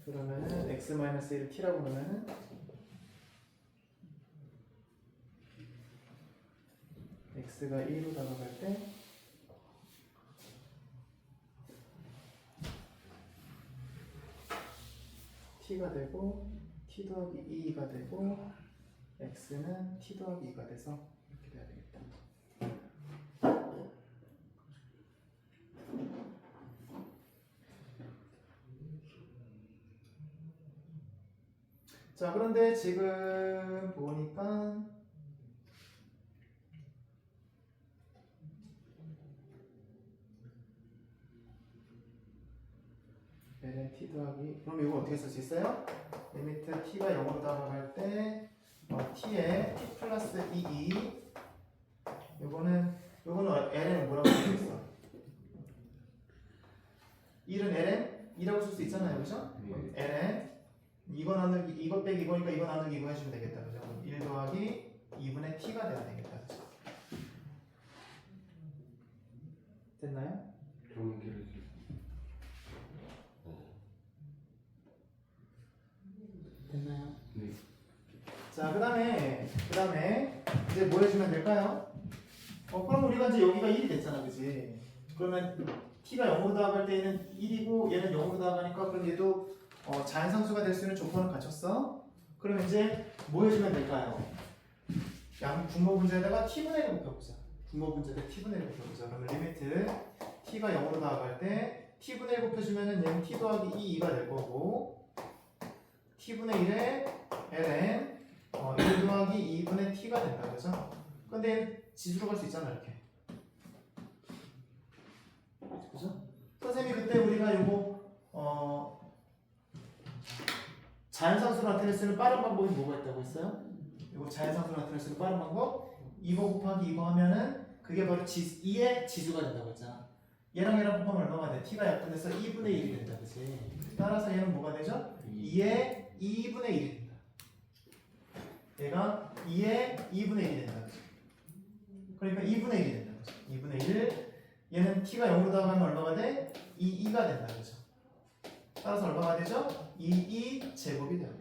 그러면은 x 마이너스 1을 t라고 그러면은 x가 2로 다가갈 때 t가 되고 t 더하기 2가 되고 x는 t 더하기 2가 돼서 이렇게 돼야 되겠다. 자, 그런데 지금 보니까 ln t 더하기 그럼 이거 어떻게 쓸 수 있어요? 리미트 t가 0으로 다가갈 때 t에 t 플러스 2 이거는 ln은 뭐라고 되어 있어? 1은 ln 2라고 쓸 수 있잖아요, 그죠? 네. ln 이거 나누기 이거 빼기 이거니까 이거 나누기 이거 해주면 되겠다, 그죠? 그럼 1 더하기 2분의 t가 돼야 되겠다, 그죠? 됐나요? 그럼 길어지. 됐나요? 네. 자, 그다음에 이제 뭐 해주면 될까요? 그럼 우리가 이제 여기가 1이 됐잖아, 그지? 그러면 t가 0으로 다가갈 때는 1이고 얘는 0으로 다가가니까 그럼 얘도 자연상수가 될 수 있는 조건을 갖췄어. 그럼 이제 뭐 해주면 될까요? 양 분모분자에다가 t분의 1을 곱해보자. 분모분자에 t분의 1을 곱해보자. 그러면 리미트 t가 0으로 다가갈 때 t분의 1 곱해주면은 얘는 t 더하기 2가 될 거고 t분의 1에 ln 1 더하기 2분의 t가 된다, 그죠? 근데 얘는 지수로 갈 수 있잖아, 이렇게. 그죠? 선생님이 그때 우리가 요거 자연상수로 나타낼 수 있는 빠른 방법이 뭐가 있다고 했어요? 이거 자연상수로 나타낼 수 있는 빠른 방법? 이거 곱하기 이거 하면은 그게 바로 2의 지수가 된다고 했잖아. 얘랑 곱하면 얼마가 돼? t가 약분돼서 2분의 1이 된다, 그치? 따라서 얘는 뭐가 되죠? 2의 2분의 1이 된다. 얘가 2의 2분의 1이 된다, 그치? 그러니까 2분의 1이 된다, 그치? 2분의 1 얘는 t가 0으로 다가가면 얼마가 돼? 2가 된다, 그죠? 따라서 얼마가 되죠? 2 제곱이 돼요.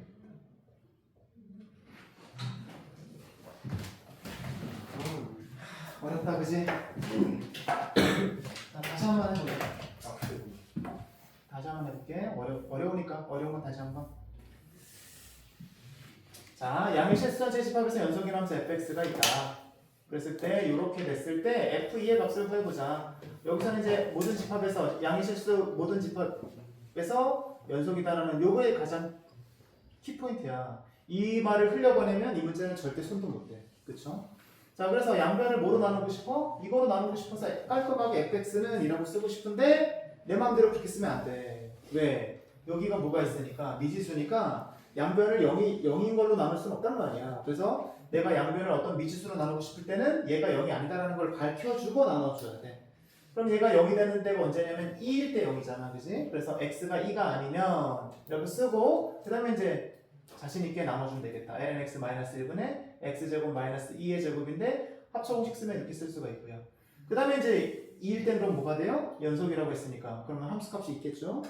어렵다, 그지? 다시 한 번 해볼게. 다시 한 번 해볼게. 어려우니까 어려운 건 다시 한 번. 자, 양의 실수한 제집합에서 연속이라면서 fx가 있다. 그랬을 때 이렇게 됐을 때 f2의 값을 구해보자. 여기서는 이제 모든 집합에서 양의 실수 모든 집합에서 연속이다라는 요거의 가장 키포인트야. 이 말을 흘려보내면 이 문제는 절대 손도 못 대. 그쵸? 자, 그래서 양변을 뭐로 나누고 싶어? 이거로 나누고 싶어서 깔끔하게 fx는 이라고 쓰고 싶은데 내 마음대로 그렇게 쓰면 안 돼. 왜? 여기가 뭐가 있으니까 미지수니까 양변을 0인 걸로 나눌 수는 없단 말이야. 그래서 내가 양변을 어떤 미지수로 나누고 싶을 때는 얘가 0이 아니다라는 걸 밝혀주고 나눠줘야 돼. 그럼 얘가 0이 되는 때가 언제냐면 2일 때 0이잖아, 그지? 그래서 x가 2가 아니면 이렇게 쓰고 그 다음에 이제 자신 있게 나눠주면 되겠다. lnx 마이너스 1분의 x제곱 마이너스 2의 제곱인데 합쳐 공식 쓰면 이렇게 쓸 수가 있고요. 그 다음에 이제 2일 땐 그럼 뭐가 돼요? 연속이라고 했으니까 그러면 함수값이 있겠죠?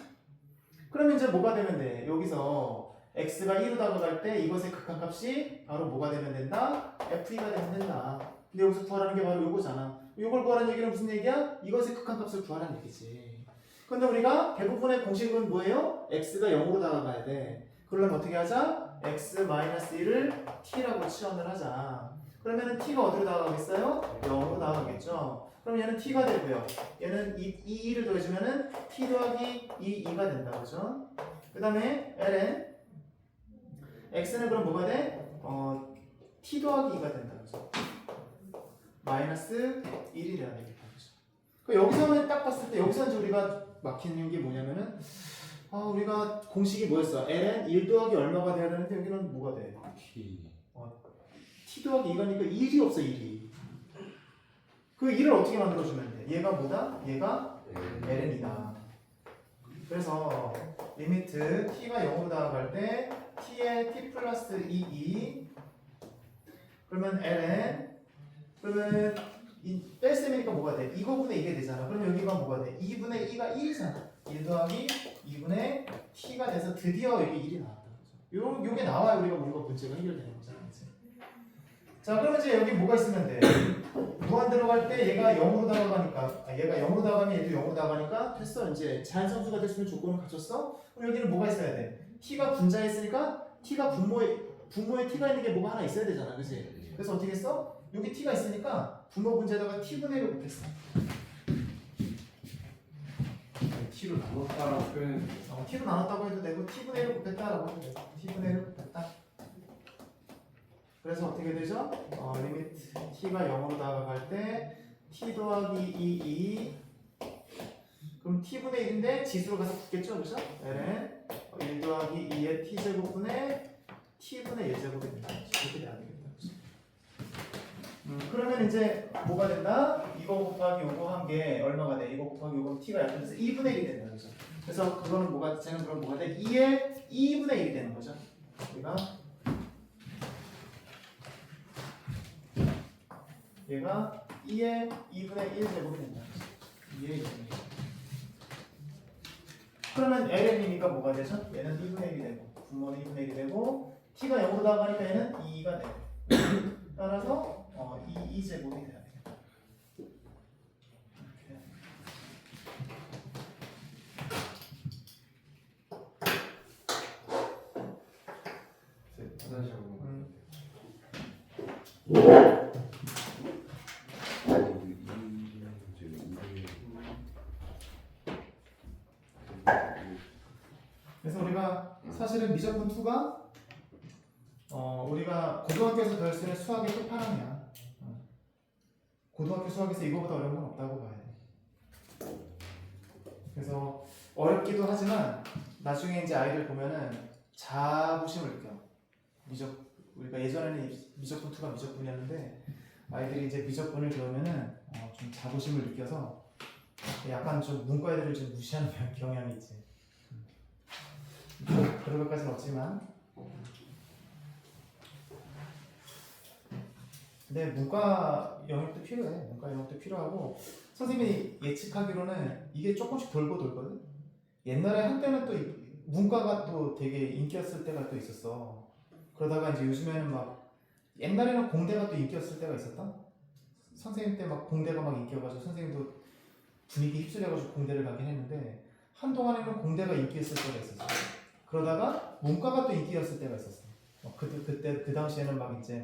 그러면 이제 뭐가 되면 돼? 여기서 x가 2로 다가갈 때 이것의 극한값이 바로 뭐가 되면 된다? f2가 되면 된다. 근데 여기서 구하라는 게 바로 요거잖아. 요걸 구하라는 얘기는 무슨 얘기야? 이것의 극한값을 구하라는 얘기지. 근데 우리가 대부분의 공식은 뭐예요? x가 0으로 다가가야 돼. 그러려면 어떻게 하자? x-1을 t라고 치환을 하자. 그러면은 t가 어디로 다가가겠어요? 0으로 다가가겠죠. 그럼 얘는 t가 되고요. 얘는 2를 더해주면은 t 더하기 2가 된다, 그죠? 그 다음에 ln x는 그럼 뭐가 돼? t 더하기 2가 된다, 그죠? 마이너스 1이라는 얘기다, 그죠? 그 여기서는 딱 봤을 때 여기서 이제 우리가 막히는 게 뭐냐면은 우리가 공식이 뭐였어? ln 1 더하기 얼마가 돼야 되는데 여기는 뭐가 돼? t 더하기 2가니까 1이 없어, 1이. 그 1을 어떻게 만들어주면 돼? 얘가 뭐다? 얘가 ln이다. 그래서 리미트 t가 0으로 다가갈 때 t에 t 플러스 2 그러면 ln 그러면 이 뺄셈이니까 뭐가 돼? 이거분의 이게 되잖아. 그러면 여기가 뭐가 돼? 2분의 2가 1이잖아. 1 더하기 2분의 t가 돼서 드디어 여기 1이 나왔다. 요게 나와야 우리가 뭔가 문제가 해결되는 거잖아. 그치? 자, 그러면 이제 여기 뭐가 있으면 돼? 무한 들어갈 때 얘가 0으로 다가가니까 얘가 0으로 다가가면 얘도 0으로 다가가니까 됐어. 이제 자연상수가 될 수 있는 조건을 갖췄어. 그럼 여기는 뭐가 있어야 돼? t가 분자에 있으니까 t가 분모에 t가 있는 게 뭐가 하나 있어야 되잖아. 그치? 그래서 어떻게 했어? 여기 t가 있으니까 분모 분자에다가 t분의 1을 곱했어. t로 나눴다라고 표현해. t로 나눴다고 해도 되고 t분의 1을 곱했다라고 해도 되고 t분의 1을 곱했다. 그래서 어떻게 되죠? 리미트 t가 0으로 다가갈 때 t 더하기 2 그럼 t분의 1인데 지수로 가서 붙겠죠? 그죠? ln 1 더하기 2의 t제곱분의 t분의 1제곱이 된다. 이렇게 돼야 되겠다. 그러면 이제 뭐가 된다? 이거 곱하기 요거 한 게 얼마가 돼? 이거 곱하기 요거 t가 약분 돼서 2분의 1이 된다 그죠? 그래서 그거는 뭐가 쟤는 그럼 뭐가 돼? 2의 2분의 1이 되는 거죠. 얘가 2의 2분의 1 제곱이 된다. 2의 2분의 1. 그러면 LN이니까 뭐가 되죠? 얘는 2분의 1이 되고 분모는 2분의 1이 되고 t가 0으로 나가니까 얘는 2가 되고 따라서 2제곱이 돼야 되겠다. 이렇게. 화장실 한번 아니 이 문제 우리 그래서 우리가 사실은 미적분 2가 우리가 고등학교에서 배울 수 있는 수학의 끝판왕이야. 고등학교 수학에서 이거보다 어려운 건 없다고 봐야 돼. 그래서 어렵기도 하지만 나중에 이제 아이들 보면은 자부심을 느껴. 우리가 예전에는 미적분 2가 미적분이었는데 아이들이 이제 미적분을 배우면은 좀 자부심을 느껴서 약간 좀 문과 애들을 좀 무시하는 경향이 있지. 그럴 것까지는 없지만. 근데 문과 영역도 필요해. 문과 영역도 필요하고 선생님이 예측하기로는 이게 조금씩 돌고 돌거든. 옛날에 한때는 또 문과가 또 되게 인기였을 때가 또 있었어. 그러다가 이제 요즘에는 막 옛날에는 공대가 또 인기였을 때가 있었다. 선생님 때 막 공대가 막 인기여가지고 선생님도 분위기 휩쓸려가지고 공대를 가긴 했는데 한동안에는 공대가 인기였을 때가 있었어. 그러다가 문과가 또 인기였을 때가 있었어. 그때 그 당시에는 막 이제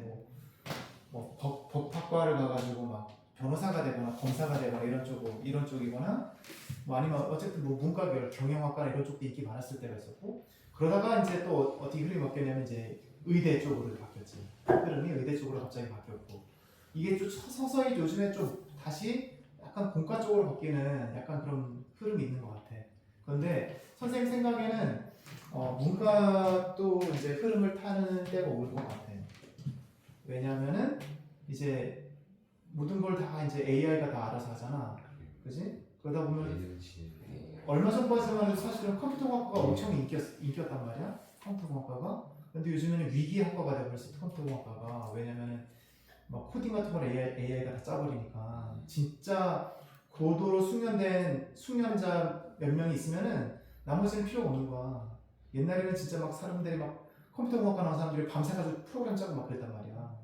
뭐 법학과를 가가지고 막 변호사가 되거나 검사가 되거나 이런 쪽이거나 뭐 아니면 어쨌든 뭐 문과별 경영학과나 이런 쪽도 인기 많았을 때가 있었고 그러다가 이제 또 어떻게 흐름이 바뀌었냐면 이제 의대 쪽으로 바뀌었지. 흐름이 의대 쪽으로 갑자기 바뀌었고 이게 좀 서서히 요즘에 좀 다시 약간 본과 쪽으로 바뀌는 약간 그런 흐름이 있는 것 같아. 그런데 선생님 생각에는 문과도 이제 흐름을 타는 때가 올 것 같아. 왜냐하면은 이제 모든 걸 다 이제 AI가 다 알아서 하잖아, 그지? 그러다 보면 얼마 전까지만 해도 사실은 컴퓨터공학과가 엄청 인기였단 말이야, 컴퓨터공학과가. 근데 요즘에는 위기학과가 돼버렸어, 컴퓨터공학과가. 왜냐면은 막 코딩 같은 걸 AI가 다 짜버리니까 진짜 고도로 숙련된 숙련자 몇 명이 있으면은 나머지는 필요가 없는 거야. 옛날에는 진짜 막 사람들이 막 컴퓨터공학과 나온 사람들이 밤새가지고 프로그램 짜고 막 그랬단 말이야.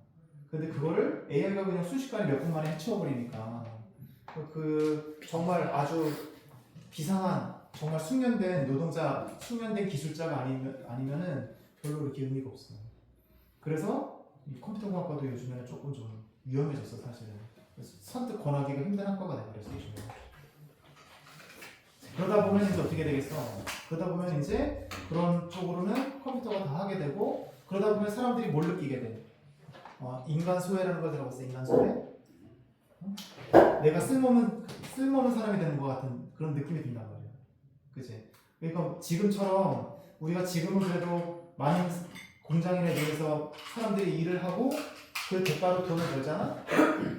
근데 그거를 AI가 그냥 순식간에 몇 분 만에 해치워버리니까 그 정말 아주 비상한 정말 숙련된 노동자, 숙련된 기술자가 아니면은 별로 그렇게 의미가 없어. 그래서 이 컴퓨터공학과도 요즘에는 조금 좀 위험해졌어 사실은. 그래서 선뜻 권하기가 힘든 학과가 돼버렸어 요즘에. 그러다 보면 이제 어떻게 되겠어? 그러다 보면 이제 그런 쪽으로는 컴퓨터가 다 하게 되고 그러다 보면 사람들이 뭘 느끼게 돼? 인간 소외라는 걸 들어봤어. 인간 소외? 내가 쓸모없는 사람이 되는 것 같은 그런 느낌이 든단 말이야. 그치? 그러니까 지금처럼 우리가 지금은 그래도 많은 공장인에 대해서 사람들이 일을 하고 그 대가로 돈을 벌잖아?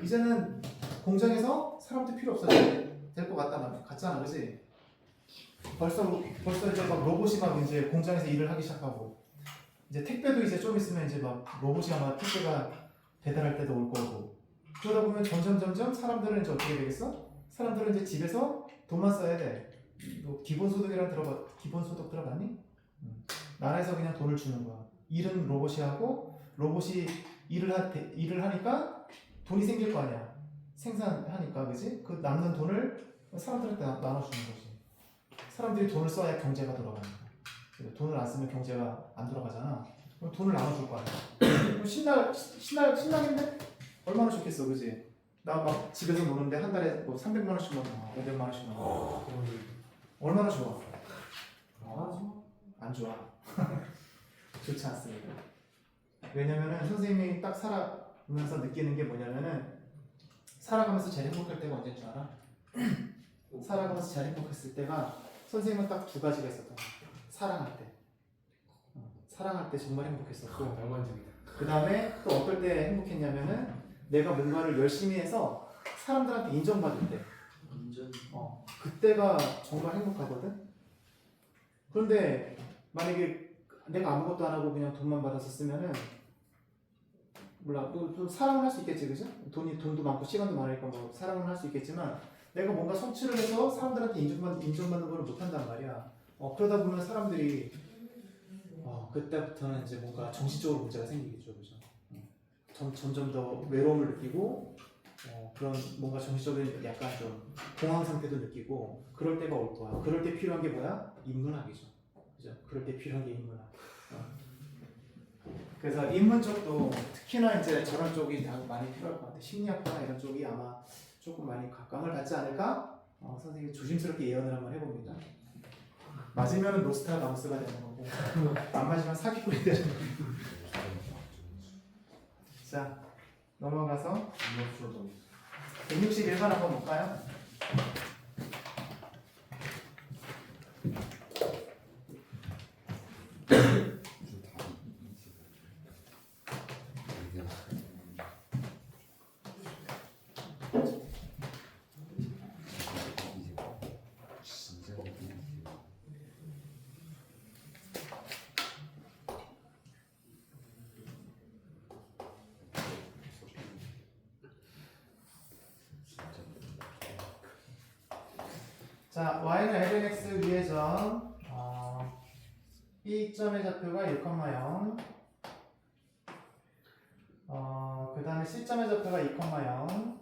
이제는 공장에서 사람들 필요 없어져 될 것 같잖아, 그치? 벌써 이제 막 로봇이 막 이제 공장에서 일을 하기 시작하고 이제 택배도 이제 좀 있으면 이제 막 로봇이 아마 택배가 배달할 때도 올 거고 그러다 보면 점점 사람들은 이제 어떻게 되겠어? 사람들은 이제 집에서 돈만 써야 돼. 너 기본소득이란 기본소득 들어봤니? 나라에서 그냥 돈을 주는 거야. 일은 로봇이 하고 로봇이 일을 하니까 돈이 생길 거 아니야. 생산하니까 그지? 그 남는 돈을 사람들한테 나눠주는 거지. 사람들이 돈을 써야 경제가 돌아가는 거야. 돈을 안 쓰면 경제가 안 돌아가잖아. 그럼 돈을 나눠줄 거 아니야. 신나겠네? 얼마나 좋겠어, 그지? 나 막 집에서 노는데 한 달에 뭐 300만 원씩만 나와, 500만 원씩만 나와. 얼마나 좋아? 안 좋아. 좋지 않습니다. 왜냐면은 선생님이 딱 살아가면서 느끼는 게 뭐냐면은 살아가면서 제일 행복할 때가 언제인 줄 알아? 살아가면서 제일 행복했을 때가 선생님은 딱 두 가지가 있었던 거야. 사랑할 때. 사랑할 때 정말 행복했었고 낭만적이다. 그 다음에 또 어떨 때 행복했냐면은 내가 뭔가를 열심히 해서 사람들한테 인정받을 때 완전 그때가 정말 행복하거든. 그런데 만약에 내가 아무것도 안 하고 그냥 돈만 받아서 쓰면은 몰라 또 사랑을 할 수 있겠지, 그죠? 돈도 많고 시간도 많으니까 뭐 사랑을 할 수 있겠지만 내가 뭔가 성취를 해서 사람들한테 인정받는 걸 못한단 말이야. 그러다 보면 사람들이 그때부터는 이제 뭔가 정신적으로 문제가 생기겠죠, 그죠? 점점 더 외로움을 느끼고 그런 뭔가 정신적인 약간 좀 공황 상태도 느끼고 그럴 때가 올 거야. 그럴 때 필요한 게 뭐야? 인문학이죠, 그죠? 그럴 때 필요한 게 인문학. 그래서 인문 쪽도 특히나 이제 저런 쪽이 많이 필요할 것 같아. 심리학과 이런 쪽이 아마 조금 많이 각광을 받지 않을까? 선생님이 조심스럽게 예언을 한번 해봅니다. 맞으면은 노스트라다무스가 되는 거고, 안 맞으면 사기꾼이 되는 거고. 자, 넘어가서 161번 한번 볼까요? 자, y는 lnx 위의 점 B점의 좌표가 1,0 그 다음에 C점의 좌표가 2,0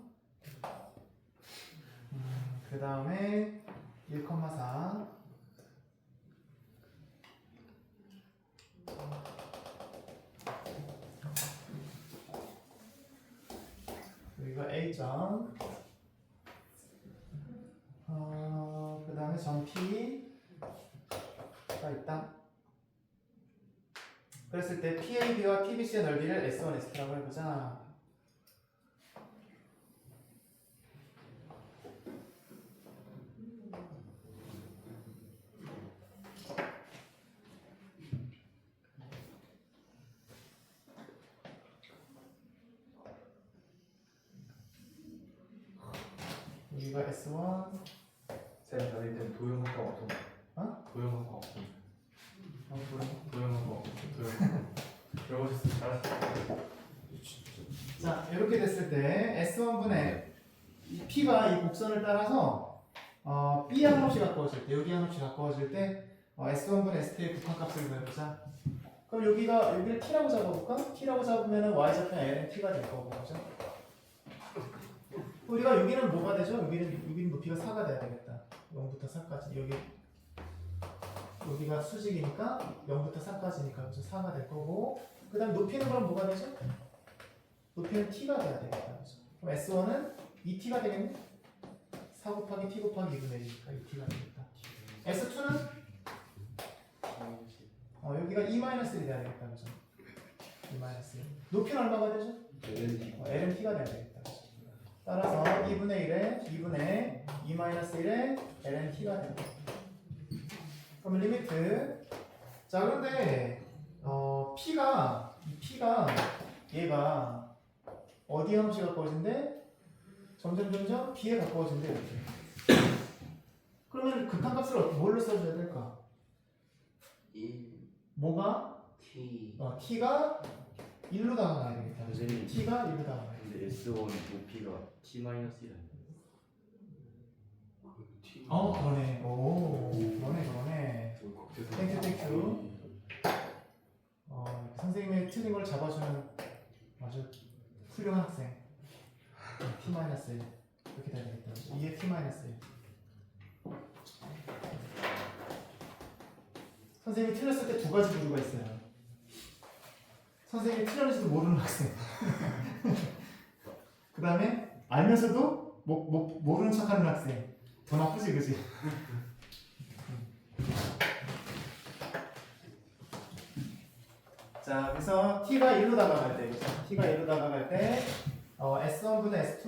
그 다음에 1,4 여기가 A점 그 다음에 점 P가 있다. 그랬을 때 PAB와 PBC의 넓이를 S1, S2라고 해보자. 여기가 S1. 쌤 저희 때 도형학과 없었나? 도형학과 없었나? 도형학과 없었나? 들어보셨으면 잘하셨어요. 자, 이렇게 됐을 때 S1분의 P가 이 곡선을 따라서 B 한없이 가까워질 때, 여기 한없이 가까워질 때 S1분의 S2의 극한값을 구해보자. 그럼 여기를 T라고 잡아볼까? T라고 잡으면 Y좌표 L은 T가 될 거고, 그죠? 우리가 여기는 뭐가 되죠? 여기는 높이가 4가 돼야 되겠다. 0부터 4까지. 여기가 수직이니까 0부터 4까지니까 그죠? 4가 될 거고, 그 다음 높이는 그럼 뭐가 되죠? 높이는 t가 돼야 되겠다. 그죠? 그럼 S1은 2t가 되겠네? 4 곱하기 t 곱하기 2분의 1이니까 2t가 되겠다. S2는 여기가 2-1이 돼야 되겠다. 그죠? 2-1. 높이는 얼마가 되죠? L은 t가 돼야 되겠다. 그죠? 따라서 2분의 1에 2분의 2-1에 L은 t가 된다. 그럼 리미트. 자, 그런데 P가 얘가 어디에 한없이 가까워진대? 점점 B에 가까워진대. 이렇게. 그러면 극한값을 뭘로 써줘야 될까? 1 뭐가? T T가 1로 다가가야 되겠다. 선생님, T가 1로 다가가야 돼. 근데 S1 높이가 T-1이라는 그러네. 그러네. 땡큐. 선생님의 틀린 걸 잡아주는 아주 훌륭한 학생. T-1 이렇게 돼야 되겠다. 이게 T-1. 선생님이 틀렸을 때 두 가지 부류가 있어요. 선생님이 틀렸는지도 모르는 학생. 그 다음에 알면서도 모르는 척하는 학생. 더 나쁘지, 그지? 자, 그래서 t가 1로 다가갈 때, 그죠? t가 1로 다가갈 때, S1분의 S2,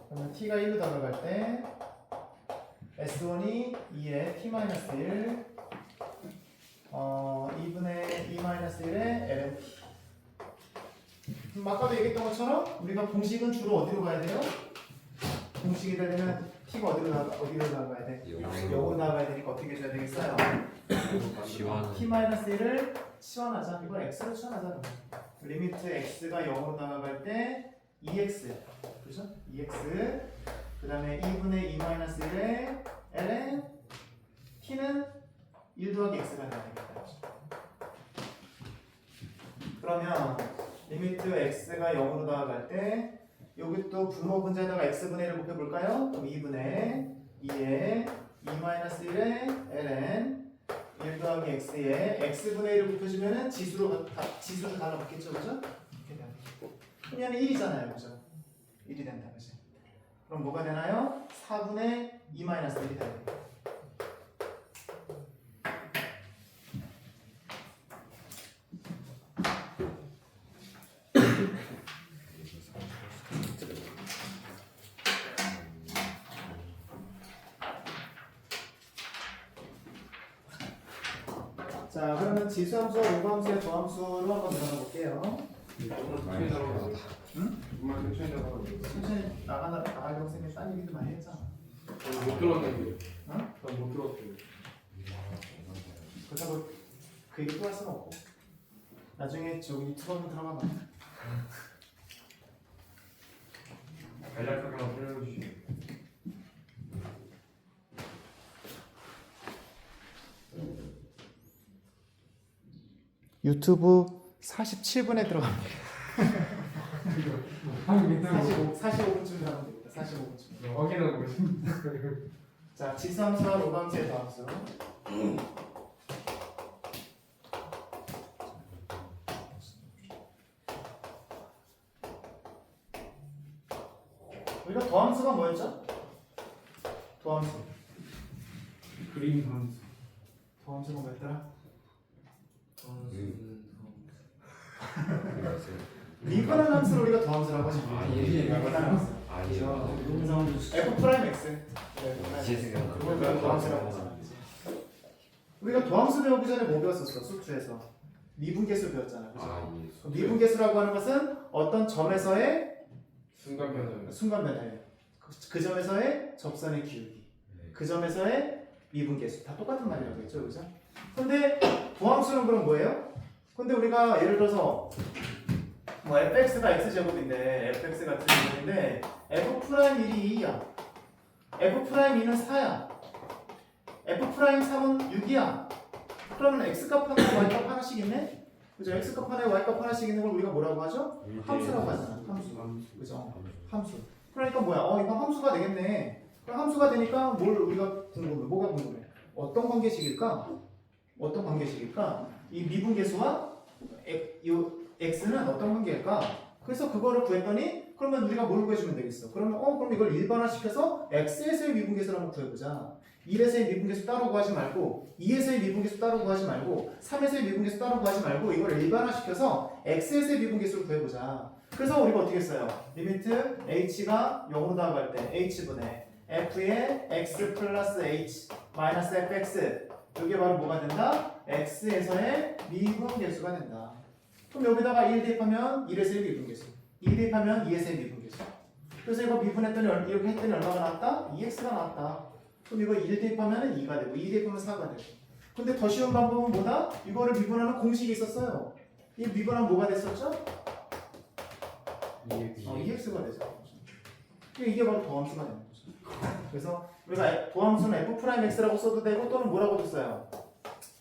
그러면 t가 1로 다가갈 때, S1이 2에 t-1, 2분의 2-1에 ln t. 아까도 얘기했던 것처럼 우리가 공식은 주로 어디로 가야 돼요? 공식이 되려면 t가 어디로 나가야 돼? 0으로 나가야 되니까 어떻게 해줘야 되겠어요? 시원. t-1을 치환하자. 이걸 x로 치환하자. 리미트 x가 0으로 나가갈 때 2x, 그죠? 2x. 그 다음에 2분의 2-1에 ln t는 1 더하기 x가 돼야 되겠다. 그러면 리미트 x가 0으로 나아갈 때 여기 또 분모 분자에다가 x분의 1을 곱해볼까요? 그럼 2분의 2에 2-1에 ln 1 더하기 x에 x분의 1을 곱해주면은 지수를 달라붙겠죠, 그죠? 이렇게 되는 거고. 그러면 1이잖아요, 그죠? 1이 된다, 그죠? 그럼 뭐가 되나요? 4분의 2-1이 되요. 자, 그러면 지수함수와 요구함수의 더함수로 한번 들어가 볼게요. 조금만 천천히 잡아봐. 응? 조금만 천천히 잡아봐. 천천히 나가려고 생각해 딴 얘기도 많이 했잖아. 못 들었는데. 어? 난못 들었어요. 그렇다고 그 얘기 또 할 수는 없고. 나중에 저기 유튜브 한번 들어가봐. 간략하게만 설명해 주시면. 유튜브 47분에 들어갑니다. 하긴 괜찮아. 45분쯤 들어가면 됩니다. 45분쯤. 확인하고 있습니다. 자, 지수함수와 로함수의 더함수. 우리가 더함수가 뭐였죠? 더함수. 그림 함수. 더함수가 뭐였더라? 미분한 함수를 우리가 더함수라고 하죠. 미분한 함수. 아니요. 그래서 f 프라임 x. 이제 생각나. 그걸 우리가 더함수라고 하잖아. 우리가 더함수 배우기 전에 뭐 배웠었어? 수투에서 미분계수 배웠잖아. 그죠? 아, 미분계수라고 하는 것은 어떤 점에서의 순간 변화요. 순간 변화예요. 그 점에서의 접선의 기울기. 그 점에서의 미분계수. 다 똑같은 말이라고 했죠, 그죠? 근데 도함수는 그럼 뭐예요? 근데 우리가 예를 들어서 뭐 fx가 x제곱인데 fx 같은 제곱인데 f'1이 2야. f'2는 4야. f'3은 6이야. 그러면 x값 하나, y값 하나씩 있네? 그죠? x값 하나에 y값 하나씩 있는 걸 우리가 뭐라고 하죠? 함수라고 하잖아. 함수. 그죠? 함수. 그러니까 뭐야? 이거 함수가 되겠네. 그럼 함수가 되니까 뭘 우리가 궁금해? 뭐가 궁금해? 어떤 관계식일까? 어떤 관계식일까? 이 미분계수와 x는 어떤 관계일까? 그래서 그거를 구했더니 그러면 우리가 뭘 구해주면 되겠어? 그러면 그럼 이걸 일반화시켜서 x에서의 미분계수를 한번 구해보자. 1에서의 미분계수 따로 구하지 말고 2에서의 미분계수 따로 구하지 말고 3에서의 미분계수 따로 구하지 말고 이걸 일반화시켜서 x에서의 미분계수를 구해보자. 그래서 우리가 어떻게 했어요? 리미트 h가 0으로 나아갈 때 h분의 f의 x 플러스 h 마이너스 fx 이게 바로 뭐가 된다? x에서의 미분계수가 된다. 그럼 여기다가 1 대입하면 1에서의 미분계수 2 대입하면 2에서의 미분계수. 그래서 이거 미분했더니 이렇게 했더니 얼마가 나왔다? 2x가 나왔다. 그럼 이거 1 대입하면 2가 되고 2 대입하면 4가 되고. 근데 더 쉬운 방법은 뭐다? 이거를 미분하는 공식이 있었어요. 이 미분하면 뭐가 됐었죠? 2x가 되죠. 이게 바로 더함수가 되는 거죠. 그래서 우리가 더함수는 f'x라고 써도 되고 또는 뭐라고도 써요?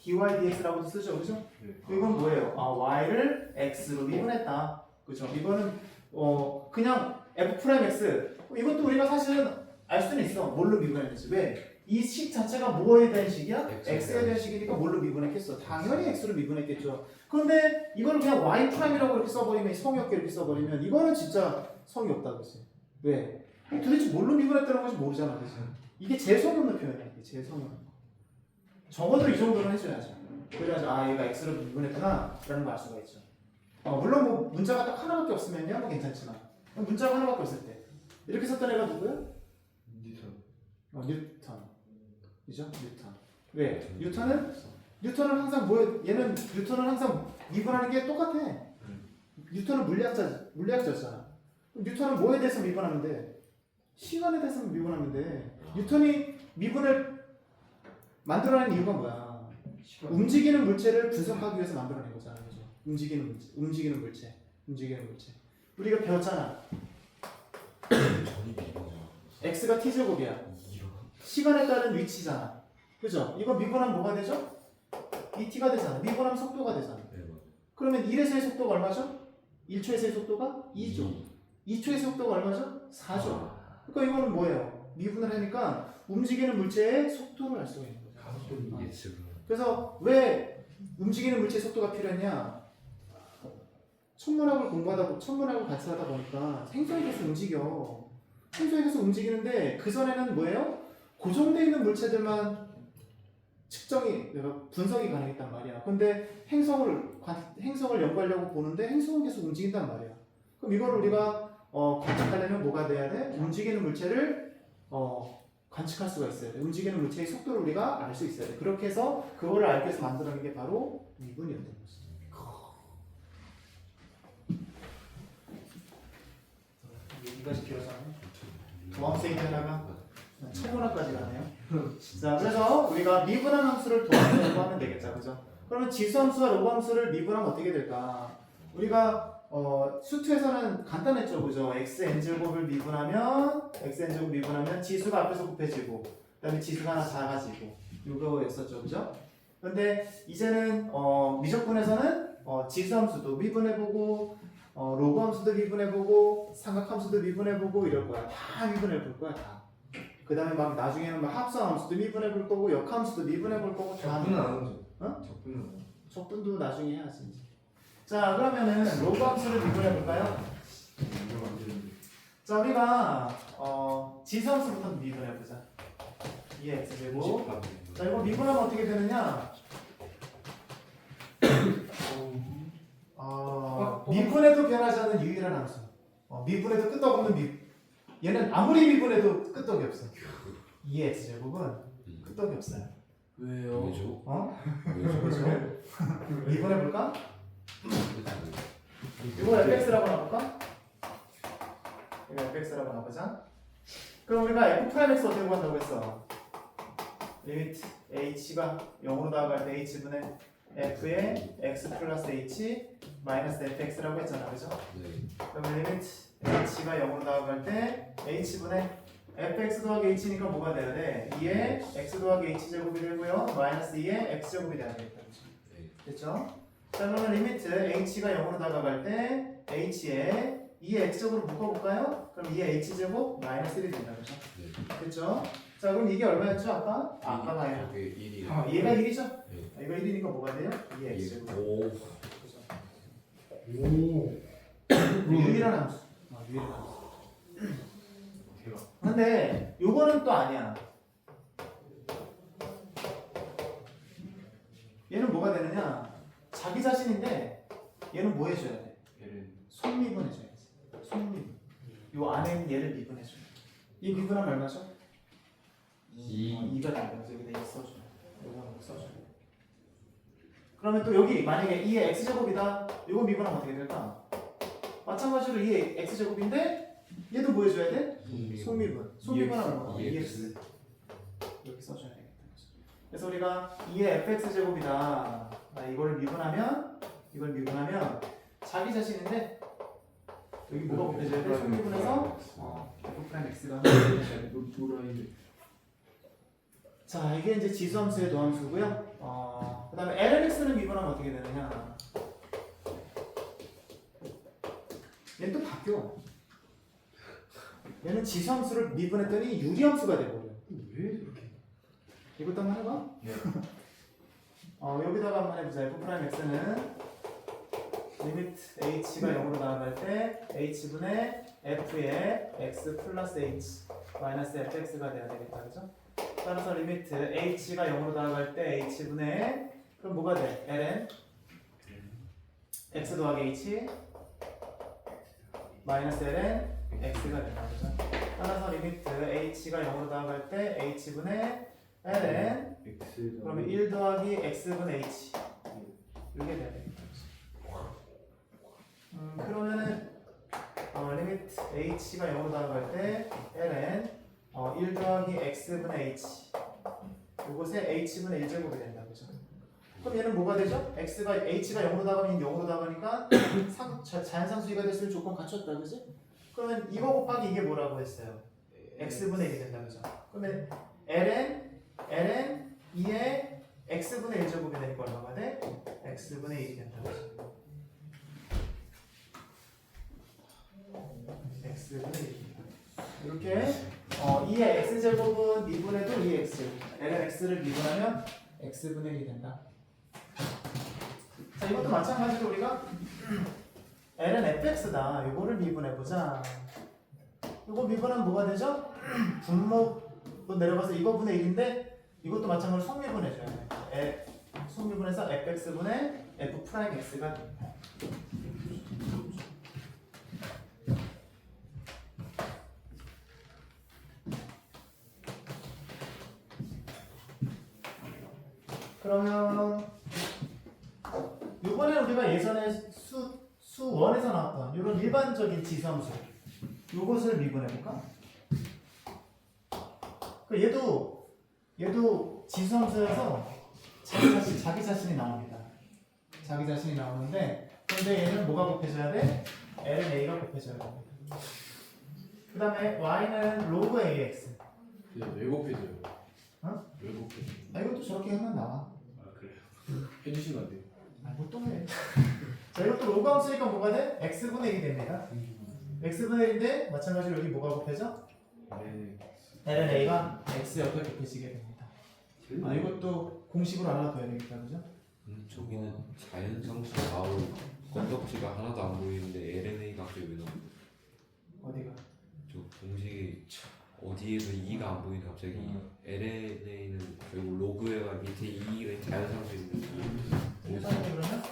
dy dx라고도 쓰죠, 그죠? 이건 뭐예요? y를 x로 미분했다, 그죠? 이거는 그냥 f'x 이것도 우리가 사실은 알 수는 있어. 뭘로 미분했는지. 왜? 이 식 자체가 뭐에 대한 식이야? x에 대한 식이니까 뭘로 미분했겠어? 당연히 x로 미분했겠죠. 그런데 이걸 그냥 y'이라고 이렇게 써버리면 성의 없게 이렇게 써버리면 이거는 진짜 성의 없다, 그치? 왜? 도대체 뭘로 미분했다는 것이 모르잖아, 그치? 이게 제일 성의 없는 표현이야. 이게 제일 성의 없는 거. 적어도 이 정도는 해줘야죠. 그래야지 얘가 x로 미분했구나 라는 걸 알 수가 있죠. 물론 뭐 문자가 딱 하나밖에 없으면요 뭐 괜찮지만 문자가 하나밖에 없을 때 이렇게 썼던 애가 누구야? 뉴턴. 그죠? 뉴턴. 왜? 뉴턴은 항상 뭐야? 얘는 뉴턴은 항상 미분하는 게 똑같아. 뉴턴은 물리학자잖아. 뉴턴은 뭐에 대해서 미분하면 돼? 시간에 대해서 미분하면 돼. 뉴턴이 미분을 만들어낸 이유가 뭐야? 움직이는 물체를 분석하기 위해서 만들어낸 거잖아. 그죠? 움직이는 물체. 우리가 배웠잖아. 전이 비거잖아. x가 t제곱이야. 시간에 따른 위치잖아. 그죠? 이거 미분하면 뭐가 되죠? t가 되잖아. 미분하면 속도가 되잖아. 네 맞아. 그러면 1에서의 속도가 얼마죠? 1초에서의 속도가 2죠. 2초의 속도가 얼마죠? 4죠. 그러니까 이거는 뭐예요? 미분을 하니까 움직이는 물체의 속도를 알 수가 있는 거죠. 가속도는 이게 지금 그래서 왜 움직이는 물체의 속도가 필요했냐? 천문학을 같이 하다 보니까 행성이 계속 움직여. 행성이 계속 움직이는데 그 전에는 뭐예요? 고정되어 있는 물체들만 분석이 가능했단 말이야. 근데 행성을 연구하려고 보는데 행성은 계속 움직인단 말이야. 그럼 이걸 우리가 관측하려면 뭐가 돼야 돼? 움직이는 물체를 관측할 수가 있어야 돼. 움직이는 물체의 속도를 우리가 알 수 있어야 돼. 그렇게 해서 그거를 알기 위해서 만들어낸 게 바로 미분이었던 거지. 여기까지 길어졌네. 도함수에 하다가 천문학까지 가네요. 자, 그래서 우리가 미분한 함수를 도함수라고 하면 되겠죠, 그죠? 그러면 지수함수와 로그함수를 미분하면 어떻게 될까? 우리가 수투에서는 간단했죠, 그죠? xn제곱을 미분하면 지수가 앞에서 곱해지고, 그다음에 지수가 하나 작아지고, 이거였었죠, 그죠? 근데 이제는 미적분에서는 지수함수도 미분해보고, 로그함수도 미분해보고, 삼각함수도 미분해보고 이럴 거야. 다 미분해볼 거야, 다. 그 다음에 막 나중에는 막 합성함수도 미분해볼 거고, 역함수도 미분해볼 거고, 다. 적분은 안 하죠. 어? 적분은 안 하죠. 적분도 나중에 해야지. 이제. 자, 그러면은 로그함수를 미분해볼까요? 이거 안 되는데. 자, 우리가 지수함수부터 미분해보자. 2x제곱. 자, 이거 미분하면 어떻게 되느냐? 미분해도 변하지 않는 유일한 함수. 미분해도 끄떡없는 얘는 아무리 미분해도 끄떡이 없어. 2x제곱은 끄떡이 없어요. 왜요? 왜죠? 그렇죠? 미분해볼까? 왜죠? 이거 fx라고 나볼까? 이거 fx라고 나보자. 그럼 우리가 f'x 어떻게 구한다고 했어? 리미트 h가 0으로 나아갈 때 h분의 f의 x 플러스 h 마이너스 fx라고 했잖아, 그죠? 네. 그러면 리미트 h가 0으로 나아갈 때 h분의 fx 더하기 h니까 뭐가 돼야 돼? 2의 x 더하기 h제곱이 되고요. 마이너스 2의 x제곱이 돼야 되겠다, 그죠? 네. 됐죠? 자, 그러면 리미트 h가 0으로 다가갈 때 h에 2의 x제곱으로 묶어볼까요? 그럼 2의 h제곱 마이너스 1이 된다, 그죠? 네. 됐죠? 자, 그럼 이게 얼마였죠, 아까? 아까가 아니라 이게 1이. 얘가 1이죠? 네. 이거 1이니까 뭐가 돼요? 2의 x제곱. 오. 그죠? 오. 유일한 함수. 유일한 함수. 대박. 근데 요거는 또 아니야. 얘는 뭐가 되느냐? 자기 자신인데 얘는 뭐 해줘야 돼? 얘는 손미분 해줘야지. 손미분. 요 안에 있는 얘를 미분해줘. 이 미분하면 얼마죠? 2가 된다. 그래서 여기다 2 써줘. 요거는 써줘. 그러면 또 여기 만약에 2의 x제곱이다. 요거 미분하면 어떻게 될까? 마찬가지로 2의 x제곱인데 얘도 뭐 해줘야 돼? 손미분. 손미분하면 뭐? 2x. 여기 써줘야 되겠다. 그래서 우리가 2의 fx제곱이다. 이걸 미분하면 자기 자신인데 여기 뭐가 곱해져야 돼? 손미분해서 f'x가 노라인데. 자, 이게 이제 지수함수의 도함수고요. 그 다음에 lnx는 미분하면 어떻게 되느냐? 얘는 또 바뀌어. 얘는 지수함수를 미분했더니 유리함수가 돼버려. 왜 저렇게? 이것도 한번 해봐. 네. 여기다가 한번 해보자. f'x는 리미트 h가 0으로 나아갈 때 h분의 f의 x 플러스 h 마이너스 fx가 돼야 되겠다, 그죠? 따라서 리미트 h가 0으로 나아갈 때 h분의 그럼 뭐가 돼? ln x 더하기 h 마이너스 ln x가 된다, 그죠? 따라서 리미트 h가 0으로 나아갈 때 h분의 ln X. 그러면 1 더하기 x분의 h 이게 돼야 되겠다. 그러면은 리미트 h가 0으로 다가갈 때 ln 1 더하기 x분의 h 이곳에 h분의 1제곱이 된다 그죠? 그럼 얘는 뭐가 되죠? h가 0으로 다가가면 0으로 다가가니까 자연상수위가 됐을 조건 갖췄다 그지? 그러면 이거 곱하기 이게 뭐라고 했어요? x분의 1이 된다 그죠? 그러면 ln 2의 x분의 1제곱이 되니까 얼마가 돼? x분의 1이 된다 그죠? x분의 1입니다. 이렇게 2의 x제곱은 미분해도 2의 x제곱 ln x를 미분하면 x분의 1이 된다. 자 이것도 마찬가지로 우리가 ln fx다 이거를 미분해보자. 이거 미분하면 뭐가 되죠? 분모로 내려가서 이거분의 1인데 이것도 마찬가지로 속미분해줘야 돼. 속미분해서 fx분의 f'x가 된다. 그러면 이번에 우리가 예전에 수원에서 나왔던 이런 일반적인 지수함수 이것을 미분해볼까? 얘도 지수함수여서 자기 자신이 나옵니다. 자기 자신이 나오는데 근데 얘는 뭐가 곱해져야 돼? ln a가 곱해져야 됩니다. 그 다음에 y는 로그 ax. 그냥 왜곡해져요. 어? 왜곡해져. 이것도 저렇게 하면 나와. 아 그래요? 해주시면 안 돼요? 뭐 또 해. 자 이것도 로그 함수니까 뭐가 돼? x분의 1이 됩니다. x분의 1인데 마찬가지로 여기 뭐가 곱해져? 네. ln a가 x 옆에 곱해지게 됩니다. 이것도 공식으로 알아둬야 되겠다 그죠? 저기는 자연상수 나올 건덕지가 하나도 안 보이는데 LNA가 갑자기 왜 나와? 어디가? 저 공식이 어디에서 2가 안 보이는데 갑자기 LNA는 결국 로그가 밑에 2가 자연상수 있는데 일반적으로 그러면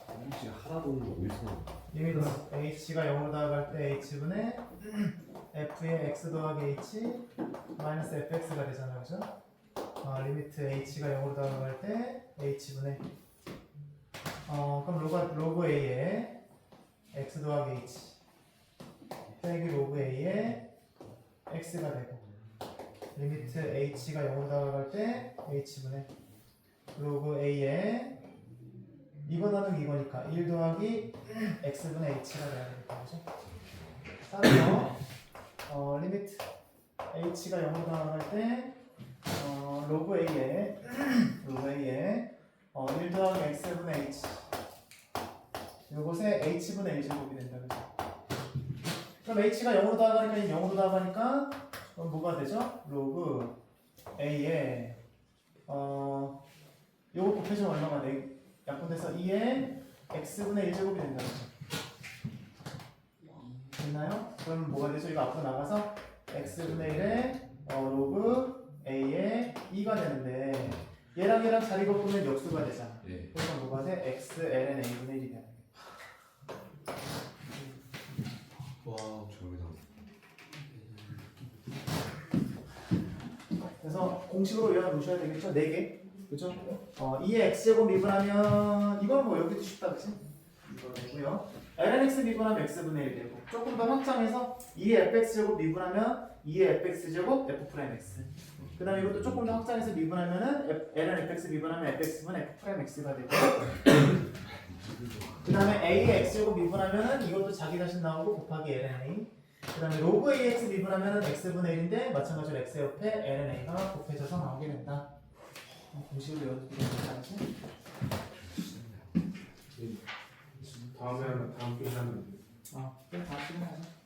공식이 하나도 없는 거 어디서 나와? 리미트 h가 0으로 다가갈 때 h분의 f의 x 더하기 h 마이너스 fx가 되잖아 그죠? 리미트 h가 0으로 다가갈 때 h분의 그럼 로그 a에 x 더하기 h 빼기 로그 a에 x가 되고 리미트 h가 0으로 다가갈 때 h분의 로그 a에 이거 나누기 이거니까 1 더하기 x분의 h가 돼야 되겠다 그죠? 따라서 리미트 h가 0으로 다가갈 때 로그 a에 1 더하기 x분의 h 요것에 h분의 1제곱이 된다 그죠? 그럼 h가 0으로 다가가니까 0으로 다가가니까 그럼 뭐가 되죠? 로그 a에 요거 곱해주면 얼마가 돼? 약분돼서 2에 x분의 1제곱이 된다 그죠? 됐나요? 그럼 뭐가 되죠? 이거 앞으로 나가서 x분의 1에 로그 a에 2가 되는데 얘랑 자리 바꾸면 역수가 되잖아. 네. 그래서 뭐가 돼? x ln a분의 1이 되는 와. 저기다 그래서 공식으로 외워놓으셔야 되겠죠? 4개 그죠? 2의 x제곱 미분하면 이건 뭐 여기도 쉽다 그치? 이거 되고요 ln x 미분하면 x분의 1 되고 조금 더 확장해서 2의 fx제곱 미분하면 2의 fx제곱 f'x 그 다음에 이것도 조금 더 확장해서 미분하면은 ln fx 미분하면 fx분 f'x가 되고 그 다음에 a의 x제곱 미분하면은 이것도 자기 자신 나오고 곱하기 ln a 그 다음에 로그 ax 미분하면은 x분의 1인데 마찬가지로 x 옆에 ln a가 곱해져서 나오게 된다. 공식을 외워두도록 하지. 다음에 하나 다음 시간에 그럼 다음 시간에 하자.